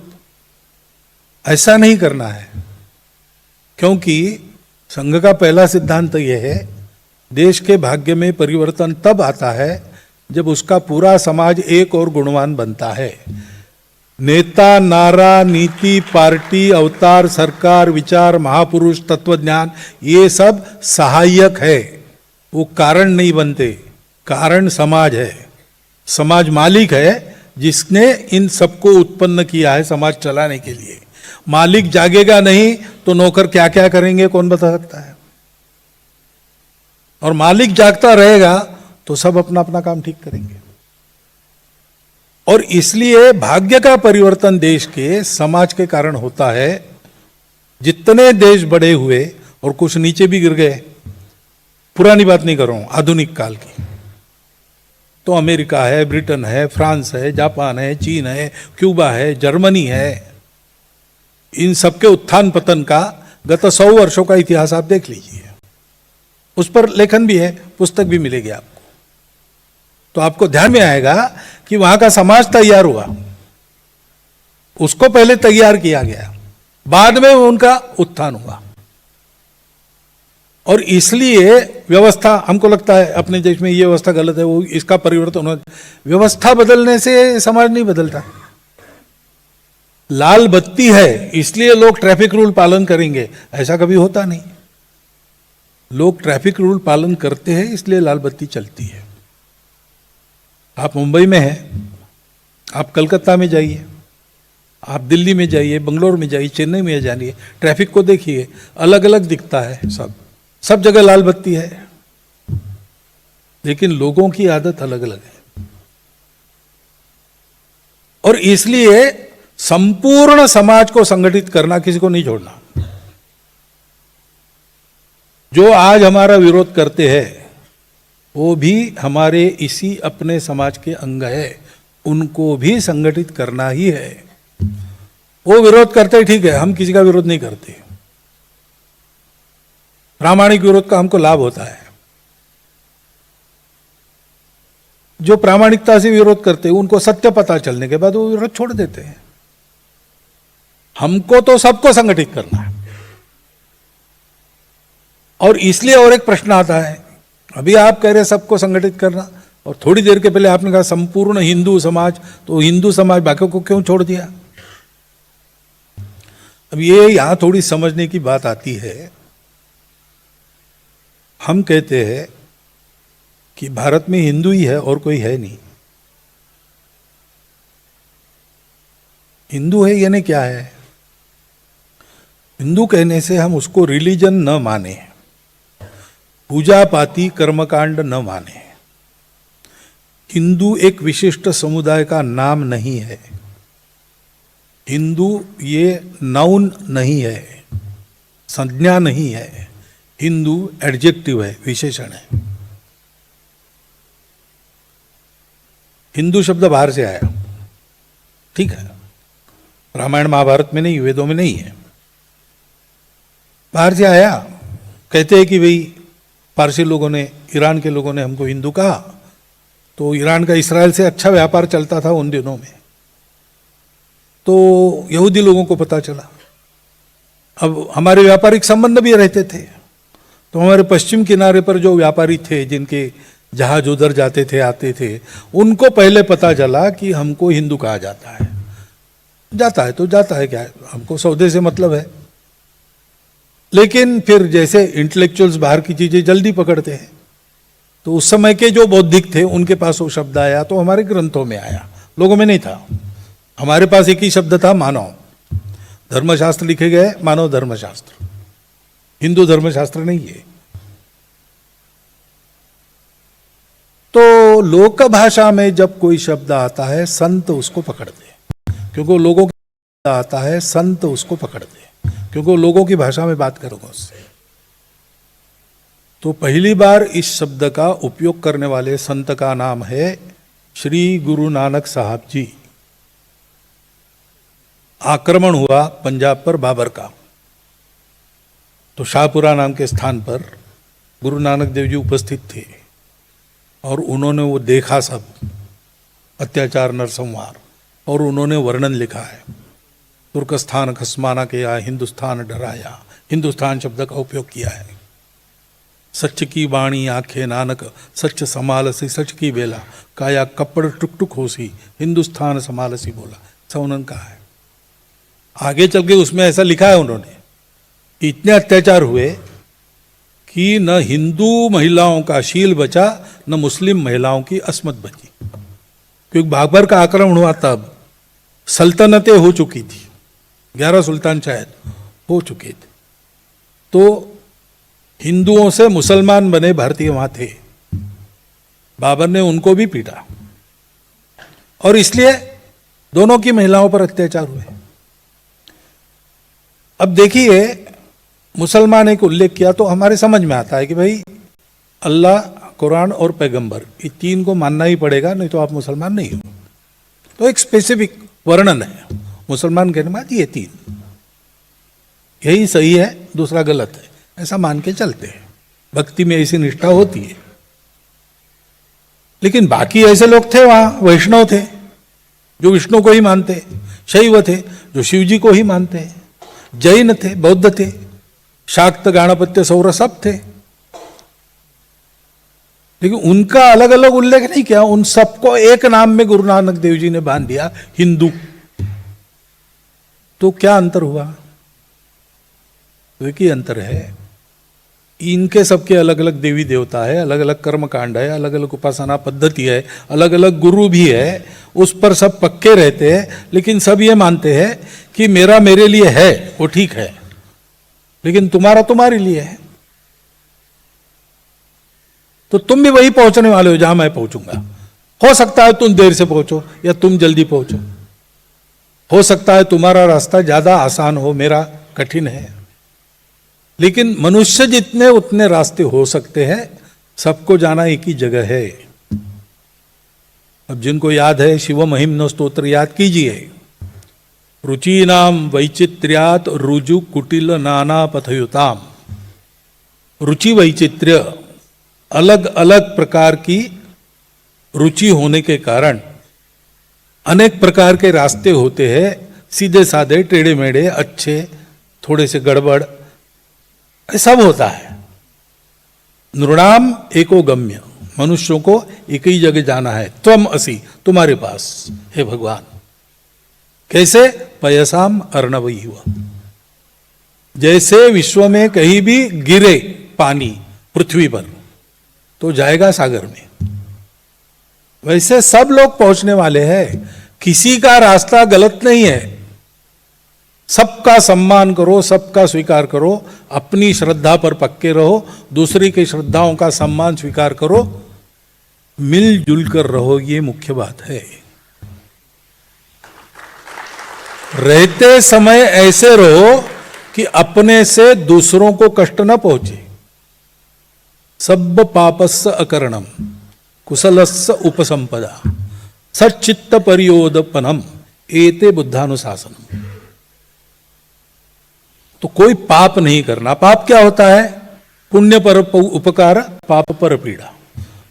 ऐसा नहीं करना है। क्योंकि संघ का पहला सिद्धांत यह है, देश के भाग्य में परिवर्तन तब आता है जब उसका पूरा समाज एक और गुणवान बनता है। नेता, नारा, नीति, पार्टी, अवतार, सरकार, विचार, महापुरुष, तत्वज्ञान, ये सब सहायक है, वो कारण नहीं बनते। कारण समाज है, समाज मालिक है जिसने इन सबको उत्पन्न किया है समाज चलाने के लिए। मालिक जागेगा नहीं तो नौकर क्या क्या करेंगे कौन बता सकता है। और मालिक जागता रहेगा तो सब अपना अपना काम ठीक करेंगे। और इसलिए भाग्य का परिवर्तन देश के समाज के कारण होता है। जितने देश बड़े हुए और कुछ नीचे भी गिर गए, पुरानी बात नहीं कर रहा हूं, आधुनिक काल की, तो अमेरिका है, ब्रिटेन है, फ्रांस है, जापान है, चीन है, क्यूबा है, जर्मनी है, इन सबके उत्थान पतन का गत 100 वर्षों का इतिहास आप देख लीजिए। उस पर लेखन भी है, पुस्तक भी मिलेगी आपको। तो आपको ध्यान में आएगा कि वहां का समाज तैयार हुआ, उसको पहले तैयार किया गया, बाद में उनका उत्थान हुआ। और इसलिए व्यवस्था, हमको लगता है अपने देश में ये व्यवस्था गलत है, वो इसका परिवर्तन हो। व्यवस्था बदलने से समाज नहीं बदलता। लाल बत्ती है इसलिए लोग ट्रैफिक रूल पालन करेंगे, ऐसा कभी होता नहीं। लोग ट्रैफिक रूल पालन करते हैं इसलिए लाल बत्ती चलती है। आप मुंबई में हैं, आप कलकत्ता में जाइए, आप दिल्ली में जाइए, बंगलोर में जाइए, चेन्नई में जाइए, ट्रैफिक को देखिए, अलग अलग दिखता है, सब जगह लाल बत्ती है, लेकिन लोगों की आदत अलग अलग है। और इसलिए संपूर्ण समाज को संगठित करना, किसी को नहीं छोड़ना। जो आज हमारा विरोध करते हैं वो भी हमारे इसी अपने समाज के अंग है, उनको भी संगठित करना ही है। वो विरोध करते ठीक है, हम किसी का विरोध नहीं करते। प्रामाणिक विरोध का हमको लाभ होता है। जो प्रामाणिकता से विरोध करते हैं उनको सत्य पता चलने के बाद वो विरोध छोड़ देते हैं। हमको तो सबको संगठित करना है। और इसलिए और एक प्रश्न आता है, अभी आप कह रहे हैं सबको संगठित करना, और थोड़ी देर के पहले आपने कहा संपूर्ण हिंदू समाज, तो हिंदू समाज बाकियों को क्यों छोड़ दिया? अब ये यहां थोड़ी समझने की बात आती है। हम कहते हैं कि भारत में हिंदू ही है और कोई है नहीं। हिंदू है यानी क्या है? हिंदू कहने से हम उसको रिलीजन न माने, पूजा पाती कर्मकांड न माने। हिंदू एक विशिष्ट समुदाय का नाम नहीं है। हिंदू ये नाउन नहीं है, संज्ञा नहीं है। हिंदू एडजेक्टिव है, विशेषण है। हिंदू शब्द बाहर से आया, ठीक है, रामायण महाभारत में नहीं, वेदों में नहीं है, बाहर से आया। कहते हैं कि भाई पारसी लोगों ने, ईरान के लोगों ने हमको हिंदू कहा, तो ईरान का इसराइल से अच्छा व्यापार चलता था उन दिनों में, तो यहूदी लोगों को पता चला। अब हमारे व्यापारिक संबंध भी रहते थे, तो हमारे पश्चिम किनारे पर जो व्यापारी थे, जिनके जहाज उधर जाते थे आते थे, उनको पहले पता चला कि हमको हिंदू कहा जाता है। जाता है तो जाता है, क्या है, हमको सौदे से मतलब है। लेकिन फिर जैसे इंटेलेक्चुअल्स बाहर की चीजें जल्दी पकड़ते हैं, तो उस समय के जो बौद्धिक थे उनके पास वो शब्द आया, तो हमारे ग्रंथों में आया, लोगों में नहीं था। हमारे पास एक ही शब्द था, मानव। धर्मशास्त्र लिखे गए, मानव धर्मशास्त्र, हिंदू धर्मशास्त्र नहीं है। लोक भाषा में जब कोई शब्द आता है संत उसको पकड़ते, क्योंकि वो लोगों की आता है संत उसको पकड़ते, क्योंकि वो लोगों की भाषा में बात करोगे उससे। तो पहली बार इस शब्द का उपयोग करने वाले संत का नाम है श्री गुरु नानक साहब जी। आक्रमण हुआ पंजाब पर बाबर का, तो शाहपुरा नाम के स्थान पर गुरु नानक देव जी उपस्थित थे और उन्होंने वो देखा सब अत्याचार नरसंहार, और उन्होंने वर्णन लिखा है। तुर्कस्तान खसमाना किया, हिंदुस्तान डराया, हिंदुस्तान शब्द का उपयोग किया है। सच की वाणी आंखें नानक, सच समालसी सच की बेला, काया कपड़ टुक टुक होसी, हिंदुस्तान समालसी बोला, ऐसा उन्होंने कहा है। आगे चल के उसमें ऐसा लिखा है उन्होंने कि इतने अत्याचार हुए कि न हिंदू महिलाओं का शील बचा, न मुस्लिम महिलाओं की अस्मत बची। क्योंकि बाबर का आक्रमण हुआ तब सल्तनतें हो चुकी थी, 11 सुल्तान शायद हो चुके थे, तो हिंदुओं से मुसलमान बने भारतीय वहां थे। बाबर ने उनको भी पीटा और इसलिए दोनों की महिलाओं पर अत्याचार हुए। अब देखिए, मुसलमान एक उल्लेख किया तो हमारे समझ में आता है कि भाई अल्लाह, कुरान और पैगंबर, ये तीन को मानना ही पड़ेगा, नहीं तो आप मुसलमान नहीं हो। तो एक स्पेसिफिक वर्णन है मुसलमान कहने बाद ये तीन, यही सही है, दूसरा गलत है, ऐसा मान के चलते हैं। भक्ति में ऐसी निष्ठा होती है। लेकिन बाकी ऐसे लोग थे वहां, वैष्णव थे जो विष्णु को ही मानते, शैव थे जो शिव जी को ही मानते, जैन थे, बौद्ध थे, शाक्त गाणपत्य सौर सब थे। लेकिन उनका अलग अलग उल्लेख नहीं किया, उन सबको एक नाम में गुरु नानक देव जी ने बांध दिया, हिंदू। तो क्या अंतर हुआ? तो एक ही अंतर है, इनके सबके अलग अलग देवी देवता है, अलग अलग कर्म कांड है, अलग अलग उपासना पद्धति है, अलग अलग गुरु भी है, उस पर सब पक्के रहते हैं। लेकिन सब ये मानते हैं कि मेरा मेरे लिए है वो ठीक है, लेकिन तुम्हारा तुम्हारे लिए है। तो तुम भी वही पहुंचने वाले हो जहां मैं पहुंचूंगा। हो सकता है तुम देर से पहुंचो या तुम जल्दी पहुंचो, हो सकता है तुम्हारा रास्ता ज्यादा आसान हो, मेरा कठिन है। लेकिन मनुष्य जितने उतने रास्ते हो सकते हैं, सबको जाना एक ही जगह है। अब जिनको याद है शिव महिम्न स्तोत्र याद कीजिए। रुचि नाम वैचित्र्यात रुजु कुटिल नाना पथयुताम। रुचि वैचित्र्य, अलग अलग प्रकार की रुचि होने के कारण अनेक प्रकार के रास्ते होते हैं, सीधे साधे, टेढ़े मेढ़े, अच्छे, थोड़े से गड़बड़, सब होता है। नृणाम एको गम्य, मनुष्यों को एक ही जगह जाना है। त्वम असि, तुम्हारे पास, हे भगवान। कैसे? पयसाम अर्णवई हुआ। जैसे विश्व में कहीं भी गिरे पानी पृथ्वी पर तो जाएगा सागर में, वैसे सब लोग पहुंचने वाले हैं। किसी का रास्ता गलत नहीं है। सबका सम्मान करो, सबका स्वीकार करो, अपनी श्रद्धा पर पक्के रहो, दूसरी की श्रद्धाओं का सम्मान स्वीकार करो, मिलजुल कर रहो, ये मुख्य बात है। रहते समय ऐसे रहो कि अपने से दूसरों को कष्ट न पहुंचे। सब पापस्य अकरणम कुशलस्य उपसंपदा सच्चित्त परियोदपनम एते बुद्धानुशासनम। तो कोई पाप नहीं करना। पाप क्या होता है? पुण्य पर उपकार, पाप पर पीड़ा।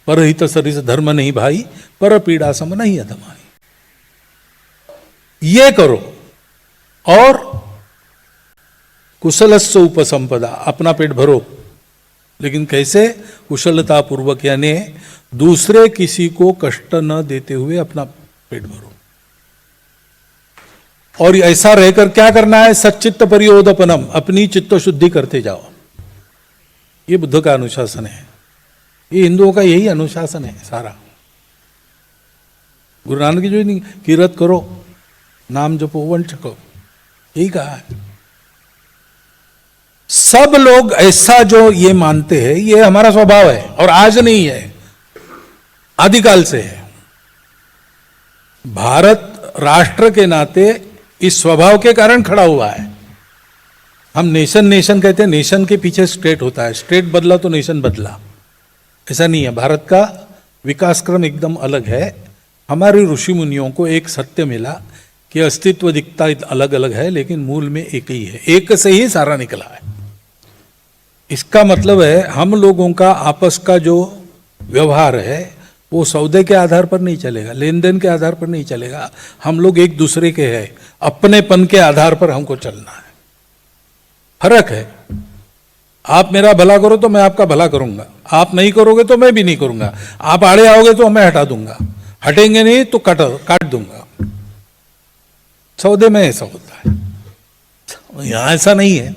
परहित सरिस धर्म नहीं भाई, पर पीड़ा सम नहीं अधमाई। ये करो और कुशलस्य उपसंपदा, अपना पेट भरो। लेकिन कैसे? कुशलता पूर्वक, यानी दूसरे किसी को कष्ट न देते हुए अपना पेट भरो। और ऐसा रहकर क्या करना है? सच्चित्त परियोदपनम, अपनी चित्त शुद्धि करते जाओ। ये बुद्ध का अनुशासन है, ये हिंदुओं का यही अनुशासन है सारा। गुरु नानक जी जो नहीं, कीरत करो, नाम जपो, वंश करो, यही कहा है। सब लोग ऐसा जो ये मानते हैं, ये हमारा स्वभाव है और आज नहीं है, आदिकाल से है। भारत राष्ट्र के नाते इस स्वभाव के कारण खड़ा हुआ है। हम नेशन नेशन कहते हैं, नेशन के पीछे स्टेट होता है, स्टेट बदला तो नेशन बदला, ऐसा नहीं है। भारत का विकास क्रम एकदम अलग है। हमारे ऋषि मुनियों को एक सत्य मिला कि अस्तित्व दिखता अलग अलग है लेकिन मूल में एक ही है, एक से ही सारा निकला है। इसका मतलब है हम लोगों का आपस का जो व्यवहार है वो सौदे के आधार पर नहीं चलेगा, लेन देन के आधार पर नहीं चलेगा। हम लोग एक दूसरे के हैं, अपनेपन के आधार पर हमको चलना है। फर्क है, आप मेरा भला करो तो मैं आपका भला करूंगा, आप नहीं करोगे तो मैं भी नहीं करूंगा। आप आड़े आओगे तो मैं हटा दूंगा, हटेंगे नहीं तो काट दूंगा। सौदे में ऐसा होता है, यहां ऐसा नहीं है।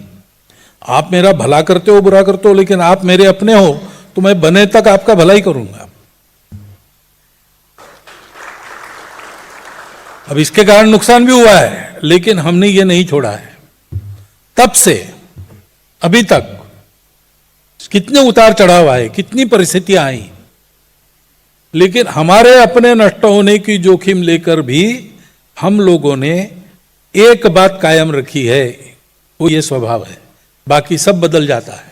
आप मेरा भला करते हो, बुरा करते हो, लेकिन आप मेरे अपने हो तो मैं बने तक आपका भला ही करूंगा। अब इसके कारण नुकसान भी हुआ है, लेकिन हमने ये नहीं छोड़ा है। तब से अभी तक कितने उतार चढ़ाव आए, कितनी परिस्थितियां आई, लेकिन हमारे अपने नष्ट होने की जोखिम लेकर भी हम लोगों ने एक बात कायम रखी है, वो ये स्वभाव है। बाकी सब बदल जाता है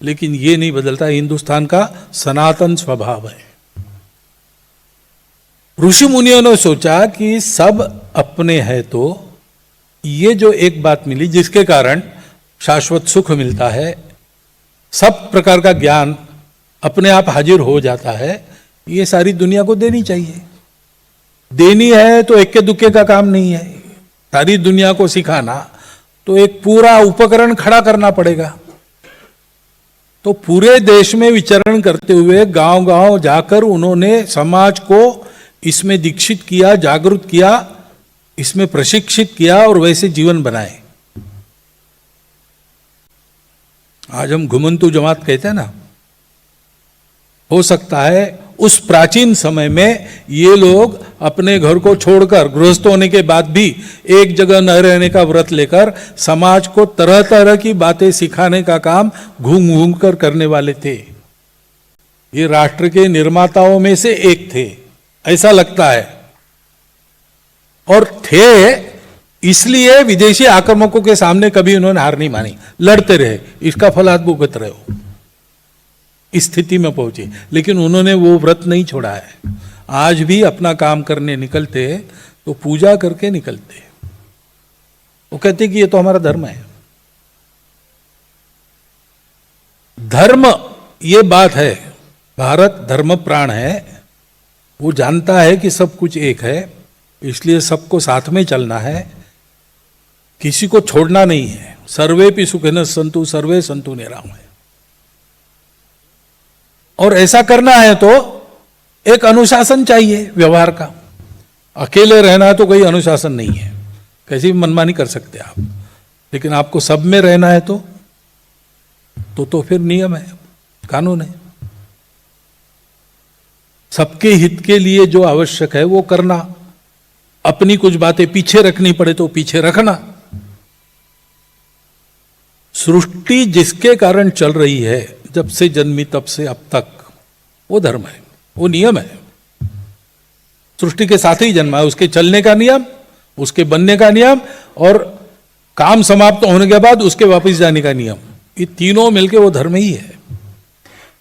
लेकिन ये नहीं बदलता, हिंदुस्तान का सनातन स्वभाव है। ऋषि मुनियों ने सोचा कि सब अपने हैं, तो ये जो एक बात मिली जिसके कारण शाश्वत सुख मिलता है, सब प्रकार का ज्ञान अपने आप हाजिर हो जाता है, ये सारी दुनिया को देनी चाहिए। देनी है तो इक्के दुक्के का काम नहीं है, सारी दुनिया को सिखाना तो एक पूरा उपकरण खड़ा करना पड़ेगा। तो पूरे देश में विचरण करते हुए गांव गांव जाकर उन्होंने समाज को इसमें दीक्षित किया, जागरूक किया, इसमें प्रशिक्षित किया और वैसे जीवन बनाए। आज हम घुमंतु जमात कहते हैं ना, हो सकता है उस प्राचीन समय में ये लोग अपने घर को छोड़कर गृहस्थ होने के बाद भी एक जगह न रहने का व्रत लेकर समाज को तरह तरह की बातें सिखाने का काम घूम घूम कर करने वाले थे। ये राष्ट्र के निर्माताओं में से एक थे, ऐसा लगता है। और थे इसलिए विदेशी आक्रमकों के सामने कभी उन्होंने हार नहीं मानी, लड़ते रहे, इसका फल आज भुगत रहे हो, इस स्थिति में पहुंचे। लेकिन उन्होंने वो व्रत नहीं छोड़ा है। आज भी अपना काम करने निकलते तो पूजा करके निकलते। वो कहते कि ये तो हमारा धर्म है। धर्म ये बात है, भारत धर्म प्राण है। वो जानता है कि सब कुछ एक है, इसलिए सबको साथ में चलना है, किसी को छोड़ना नहीं है। सर्वे पि सुखिनः सन्तु सर्वे सन्तु निरामया। और ऐसा करना है तो एक अनुशासन चाहिए व्यवहार का। अकेले रहना तो कोई अनुशासन नहीं है, कैसी भी मनमानी कर सकते आप। लेकिन आपको सब में रहना है तो फिर नियम है, कानून है। सबके हित के लिए जो आवश्यक है वो करना, अपनी कुछ बातें पीछे रखनी पड़े तो पीछे रखना। सृष्टि जिसके कारण चल रही है, जब से जन्मी तब से अब तक, वो धर्म है, वो नियम है। सृष्टि के साथ ही जन्मा है, उसके चलने का नियम, उसके बनने का नियम और काम समाप्त होने के बाद उसके वापस जाने का नियम, ये तीनों मिलके वो धर्म ही है।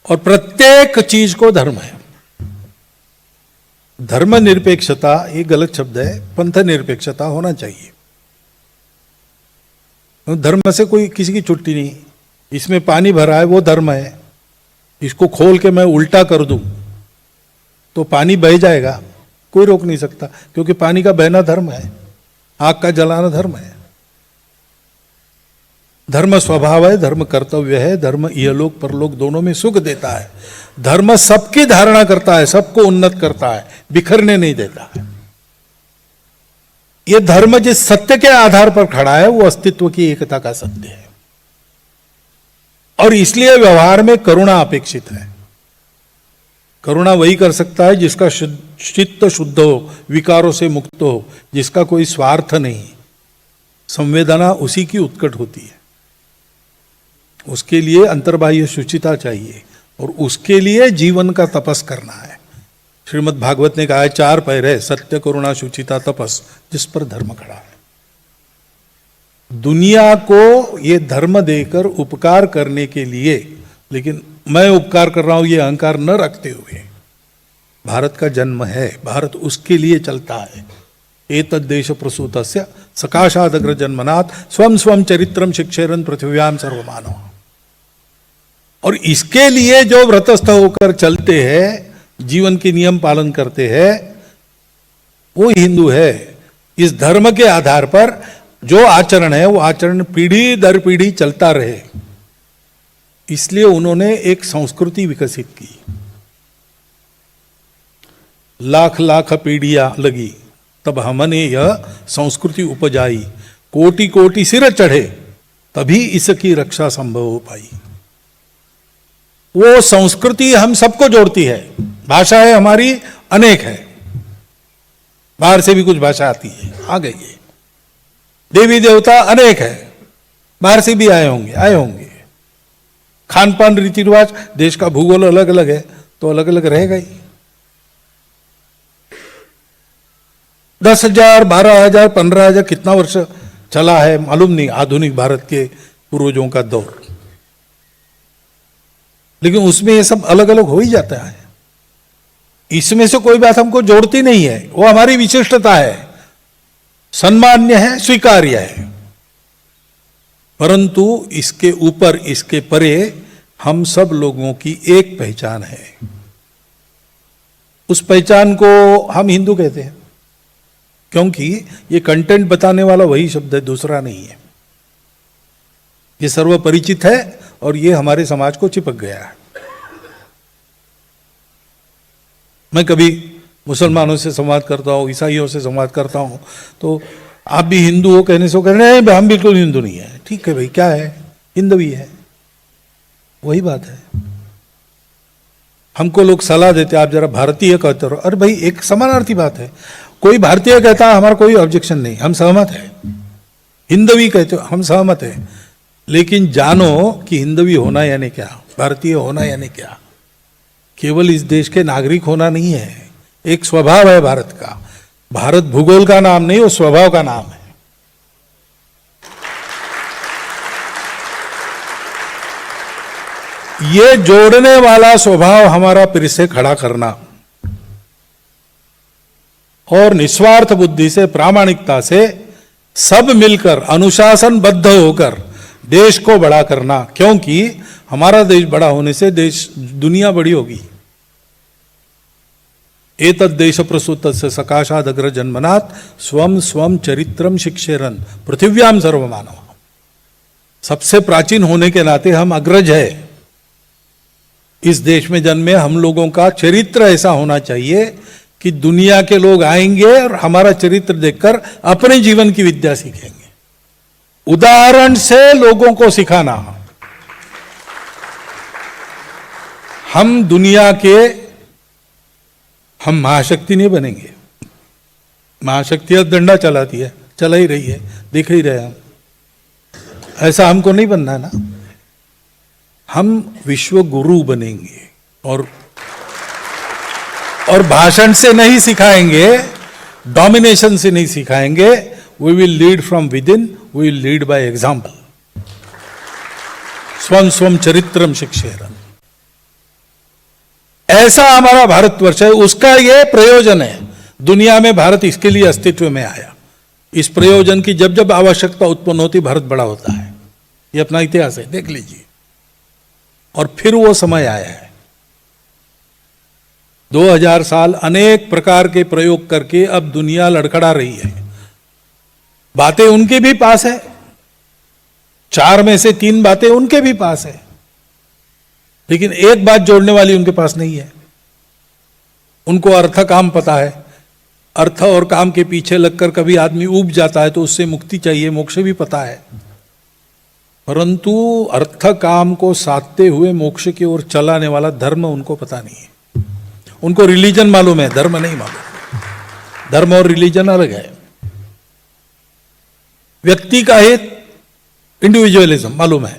और प्रत्येक चीज को धर्म है। धर्म निरपेक्षता ये गलत शब्द है, पंथ निरपेक्षता होना चाहिए। धर्म से कोई किसी की छुट्टी नहीं। इसमें पानी भरा है वो धर्म है, इसको खोल के मैं उल्टा कर दूं तो पानी बह जाएगा, कोई रोक नहीं सकता, क्योंकि पानी का बहना धर्म है, आग का जलाना धर्म है। धर्म स्वभाव है, धर्म कर्तव्य है, धर्म इहलोक परलोक दोनों में सुख देता है। धर्म सबकी धारणा करता है, सबको उन्नत करता है, बिखरने नहीं देता है। यह धर्म जिस सत्य के आधार पर खड़ा है वो अस्तित्व की एकता का सत्य है। और इसलिए व्यवहार में करुणा अपेक्षित है। करुणा वही कर सकता है जिसका चित्त शुद्ध हो, विकारों से मुक्त हो, जिसका कोई स्वार्थ नहीं। संवेदना उसी की उत्कट होती है। उसके लिए अंतर्बाह्य शुचिता चाहिए और उसके लिए जीवन का तपस करना है, श्रीमद् भागवत ने कहा है 4 पैर है, सत्य, करुणा, शुचिता, तपस, जिस पर धर्म खड़ा है। दुनिया को ये धर्म देकर उपकार करने के लिए, लेकिन मैं उपकार कर रहा हूं ये अहंकार न रखते हुए, भारत का जन्म है, भारत उसके लिए चलता है। एतद्देश प्रसूतस्य सकाशादग्र जन्मनाथ स्वम स्वम चरित्रम शिक्षेरन पृथ्व्याम सर्वमानव। और इसके लिए जो व्रतस्थ होकर चलते हैं, जीवन के नियम पालन करते हैं, वो हिंदू है। इस धर्म के आधार पर जो आचरण है वो आचरण पीढ़ी दर पीढ़ी चलता रहे, इसलिए उन्होंने एक संस्कृति विकसित की। लाख लाख पीढ़ियां लगी तब हमने यह संस्कृति उपजाई, कोटि कोटि सिर चढ़े तभी इसकी रक्षा संभव हो पाई। वो संस्कृति हम सबको जोड़ती है। भाषा है हमारी अनेक है, बाहर से भी कुछ भाषा आती है, आ गई है। देवी देवता अनेक है, बाहर से भी आए होंगे। खान पान रीति रिवाज, देश का भूगोल अलग अलग है तो अलग अलग रहेगा ही। 10,000, 12,000, 15,000 कितना वर्ष चला है मालूम नहीं आधुनिक भारत के पूर्वजों का दौर, लेकिन उसमें ये सब अलग अलग हो ही जाता है। इसमें से कोई बात हमको जोड़ती नहीं है, वो हमारी विशिष्टता है, सम्मान्य है, स्वीकार्य है। परंतु इसके ऊपर, इसके परे हम सब लोगों की एक पहचान है। उस पहचान को हम हिंदू कहते हैं, क्योंकि ये कंटेंट बताने वाला वही शब्द है, दूसरा नहीं है। ये सर्वपरिचित है और ये हमारे समाज को चिपक गया है। मैं कभी मुसलमानों से संवाद करता हूँ, ईसाइयों से संवाद करता हूँ, तो आप भी हिंदू हो कहने से वो कह रहे हैं हम बिल्कुल हिंदू नहीं है। ठीक है भाई, क्या है, हिंदवी है, वही बात है। हमको लोग सलाह देते आप जरा भारतीय कहते रहो। अरे भाई, एक समानार्थी बात है। कोई भारतीय कहता है हमारा कोई ऑब्जेक्शन नहीं, हम सहमत है। हिंदवी कहते हो, हम सहमत है। लेकिन जानो कि हिंदवी होना यानी क्या, भारतीय होना यानी क्या। केवल इस देश के नागरिक होना नहीं है, एक स्वभाव है भारत का। भारत भूगोल का नाम नहीं, वो स्वभाव का नाम है। ये जोड़ने वाला स्वभाव हमारा फिर से खड़ा करना और निस्वार्थ बुद्धि से, प्रामाणिकता से सब मिलकर अनुशासनबद्ध होकर देश को बड़ा करना, क्योंकि हमारा देश बड़ा होने से देश, दुनिया बड़ी होगी। एतद्देश प्रसूतस्य सकाशादग्र जन्मनाथ स्वम स्वम चरित्रम शिक्षेरन पृथिव्याम सर्वमानव। सबसे प्राचीन होने के नाते हम अग्रज है। इस देश में जन्मे हम लोगों का चरित्र ऐसा होना चाहिए कि दुनिया के लोग आएंगे और हमारा चरित्र देखकर अपने जीवन की विद्या सीखेंगे। उदाहरण से लोगों को सिखाना। हम दुनिया के, हम महाशक्ति नहीं बनेंगे। महाशक्ति अब डंडा चलाती है, चला ही रही है, देख ही रहे हम। ऐसा हमको नहीं बनना है ना। हम विश्व गुरु बनेंगे और भाषण से नहीं सिखाएंगे, डोमिनेशन से नहीं सिखाएंगे। We will lead from within, we will lead by example. स्वम स्वम चरित्रम शिक्षेरन, ऐसा हमारा भारतवर्ष है। उसका ये प्रयोजन है। दुनिया में भारत इसके लिए अस्तित्व में आया। इस प्रयोजन की जब जब आवश्यकता उत्पन्न होती, भारत बड़ा होता है। ये अपना इतिहास है, देख लीजिए। और फिर वो समय आया है। 2000 साल अनेक प्रकार के प्रयोग करके अब दुनिया लड़खड़ा रही है। बातें उनके भी पास है, 4 में से 3 बातें उनके भी पास है, लेकिन एक बात जोड़ने वाली उनके पास नहीं है। उनको अर्थ काम पता है। अर्थ और काम के पीछे लगकर कभी आदमी ऊब जाता है तो उससे मुक्ति चाहिए, मोक्ष भी पता है। परंतु अर्थ काम को साधते हुए मोक्ष की ओर चलाने वाला धर्म उनको पता नहीं है। उनको रिलीजन मालूम है, धर्म नहीं मालूम। धर्म और रिलीजन अलग है। व्यक्ति का हित, इंडिविजुअलिज्म मालूम है।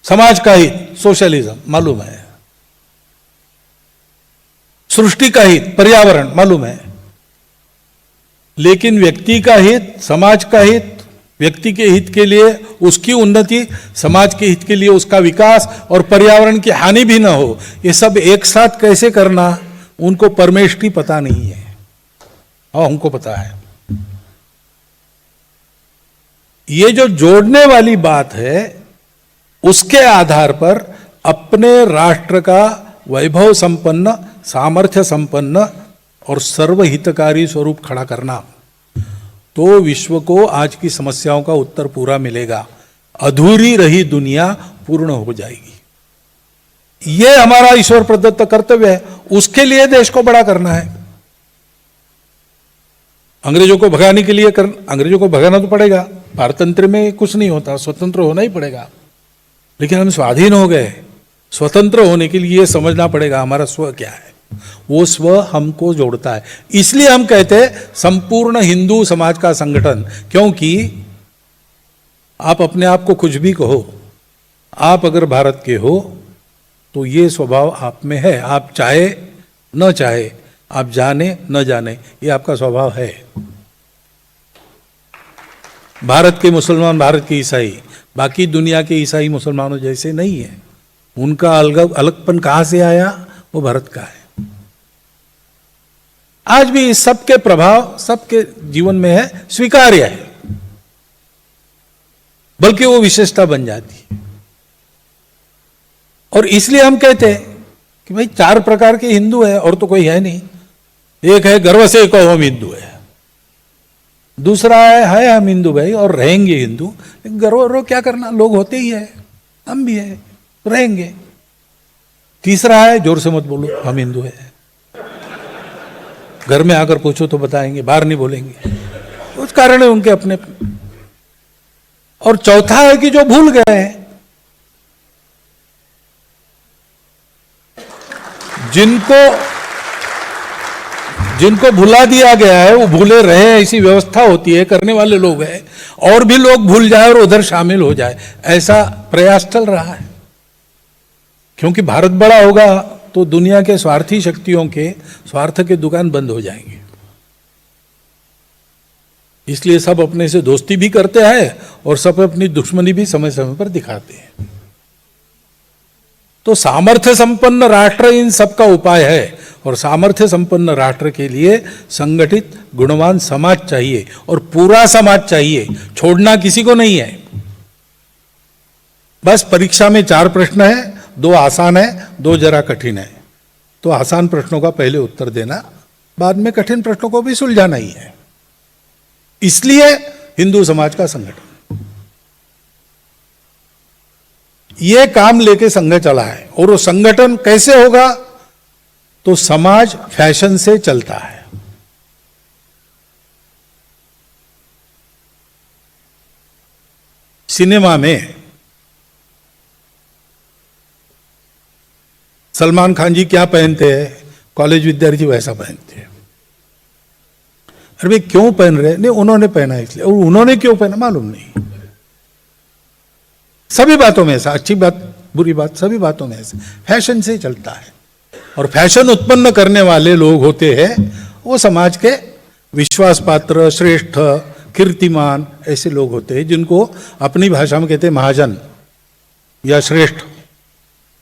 समाज का हित, सोशलिज्म मालूम है। सृष्टि का हित, पर्यावरण मालूम है, लेकिन व्यक्ति का हित, समाज का हित, व्यक्ति के हित के लिए उसकी उन्नति, समाज के हित के लिए उसका विकास और पर्यावरण की हानि भी ना हो, ये सब एक साथ कैसे करना उनको परमेष्ठी पता नहीं है, और हमको पता है। ये जो जोड़ने वाली बात है, उसके आधार पर अपने राष्ट्र का वैभव संपन्न, सामर्थ्य संपन्न और सर्वहितकारी स्वरूप खड़ा करना, तो विश्व को आज की समस्याओं का उत्तर पूरा मिलेगा, अधूरी रही दुनिया पूर्ण हो जाएगी। ये हमारा ईश्वर प्रदत्त कर्तव्य है, उसके लिए देश को बड़ा करना है। अंग्रेजों को भगाने के लिए अंग्रेजों को भगाना तो पड़ेगा, पारतंत्र में कुछ नहीं होता, स्वतंत्र होना ही पड़ेगा। लेकिन हम स्वाधीन हो गए, स्वतंत्र होने के लिए समझना पड़ेगा हमारा स्व क्या है, वो स्व हमको जोड़ता है। इसलिए हम कहते हैं संपूर्ण हिंदू समाज का संगठन, क्योंकि आप अपने आप को कुछ भी कहो, आप अगर भारत के हो तो ये स्वभाव आप में है, आप चाहे न चाहे, आप जाने न जाने, ये आपका स्वभाव है। भारत के मुसलमान, भारत के ईसाई बाकी दुनिया के ईसाई मुसलमानों जैसे नहीं है, उनका अलगपन कहां से आया, वो भारत का है। आज भी इस सबके प्रभाव सबके जीवन में है, स्वीकार्य है, बल्कि वो विशेषता बन जाती है। और इसलिए हम कहते हैं कि भाई 4 प्रकार के हिंदू है और तो कोई है नहीं। एक है गर्व से कहो हम हिंदू है, दूसरा है हम हिंदू भाई और रहेंगे हिंदू, गर्व क्या करना, लोग होते ही है, हम भी है, रहेंगे। तीसरा है जोर से मत बोलो हम हिंदू है, घर में आकर पूछो तो बताएंगे, बाहर नहीं बोलेंगे, कुछ कारण है उनके अपने। और चौथा है कि जो भूल गए हैं, जिनको भुला दिया गया है वो भूले रहे, ऐसी व्यवस्था होती है, करने वाले लोग हैं, और भी लोग भूल जाए और उधर शामिल हो जाए, ऐसा प्रयास चल रहा है। क्योंकि भारत बड़ा होगा तो दुनिया के स्वार्थी शक्तियों के स्वार्थ के दुकान बंद हो जाएंगे, इसलिए सब अपने से दोस्ती भी करते हैं और सब अपनी दुश्मनी भी समय समय पर दिखाते हैं। तो सामर्थ्य संपन्न राष्ट्र इन सब का उपाय है, और सामर्थ्य संपन्न राष्ट्र के लिए संगठित गुणवान समाज चाहिए, और पूरा समाज चाहिए, छोड़ना किसी को नहीं है। बस परीक्षा में 4 प्रश्न है, 2 आसान है, 2 जरा कठिन है, तो आसान प्रश्नों का पहले उत्तर देना, बाद में कठिन प्रश्नों को भी सुलझाना ही है। इसलिए हिंदू समाज का संगठन ये काम लेके संघ चला है। और वो संगठन कैसे होगा, तो समाज फैशन से चलता है। सिनेमा में सलमान खान जी क्या पहनते हैं, कॉलेज विद्यार्थी वैसा पहनते हैं। अरे भाई क्यों पहन रहे, नहीं उन्होंने पहना इसलिए, और उन्होंने क्यों पहना मालूम नहीं। सभी बातों में ऐसा, अच्छी बात बुरी बात सभी बातों में ऐसा फैशन से चलता है। और फैशन उत्पन्न करने वाले लोग होते हैं वो समाज के विश्वास पात्र, श्रेष्ठ, कीर्तिमान ऐसे लोग होते हैं, जिनको अपनी भाषा में कहते हैं महाजन या श्रेष्ठ।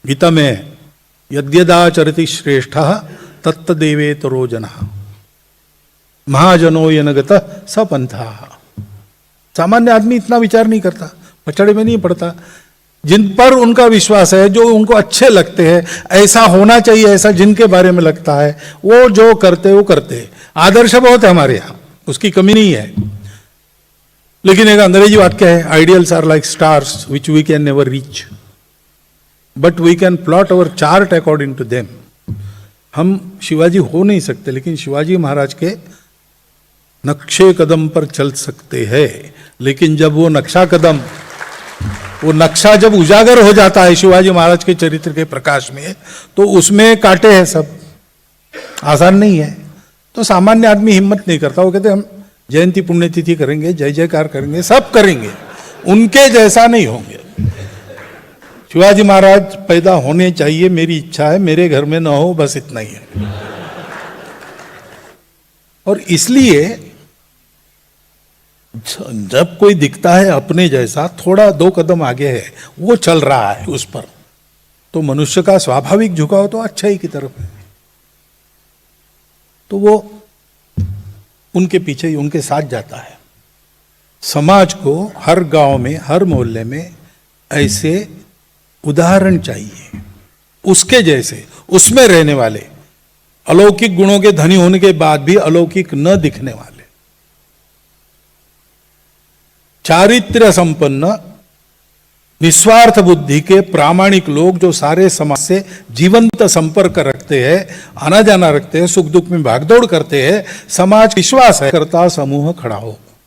गीता में यद्यदाचरति श्रेष्ठ तत्तदेवेतरो जनः महाजनो यनगत सपंथा। सामान्य आदमी इतना विचार नहीं करता, पचड़े में नहीं पड़ता। जिन पर उनका विश्वास है, जो उनको अच्छे लगते हैं, ऐसा होना चाहिए, ऐसा जिनके बारे में लगता है, वो जो करते वो करते। आदर्श बहुत है हमारे यहाँ, उसकी कमी नहीं है। लेकिन एक अंग्रेजी वाक्य है, ideals are like stars which we can never reach but we can plot our chart according to them. हम शिवाजी हो नहीं सकते, लेकिन शिवाजी महाराज के नक्शे कदम पर चल सकते हैं। लेकिन जब वो नक्शा जब उजागर हो जाता है शिवाजी महाराज के चरित्र के प्रकाश में, तो उसमें कांटे हैं, सब आसान नहीं है। तो सामान्य आदमी हिम्मत नहीं करता, वो कहते हम जयंती पुण्यतिथि करेंगे, जय जयकार करेंगे, सब करेंगे, उनके जैसा नहीं होंगे। शिवाजी महाराज पैदा होने चाहिए, मेरी इच्छा है, मेरे घर में ना हो, बस इतना ही है। और इसलिए जब कोई दिखता है अपने जैसा, थोड़ा 2 कदम आगे है, वो चल रहा है उस पर, तो मनुष्य का स्वाभाविक झुकाव तो अच्छाई की तरफ है, तो वो उनके पीछे ही, उनके साथ जाता है। समाज को हर गांव में, हर मोहल्ले में ऐसे उदाहरण चाहिए, उसके जैसे, उसमें रहने वाले, अलौकिक गुणों के धनी होने के बाद भी अलौकिक न दिखने वाले, चारित्र्य संपन्न, निस्वार्थ बुद्धि के प्रामाणिक लोग जो सारे समाज से जीवंत संपर्क रखते हैं, आना जाना रखते हैं, सुख दुख में भागदौड़ करते हैं, समाज विश्वास है करता समूह खड़ा हो।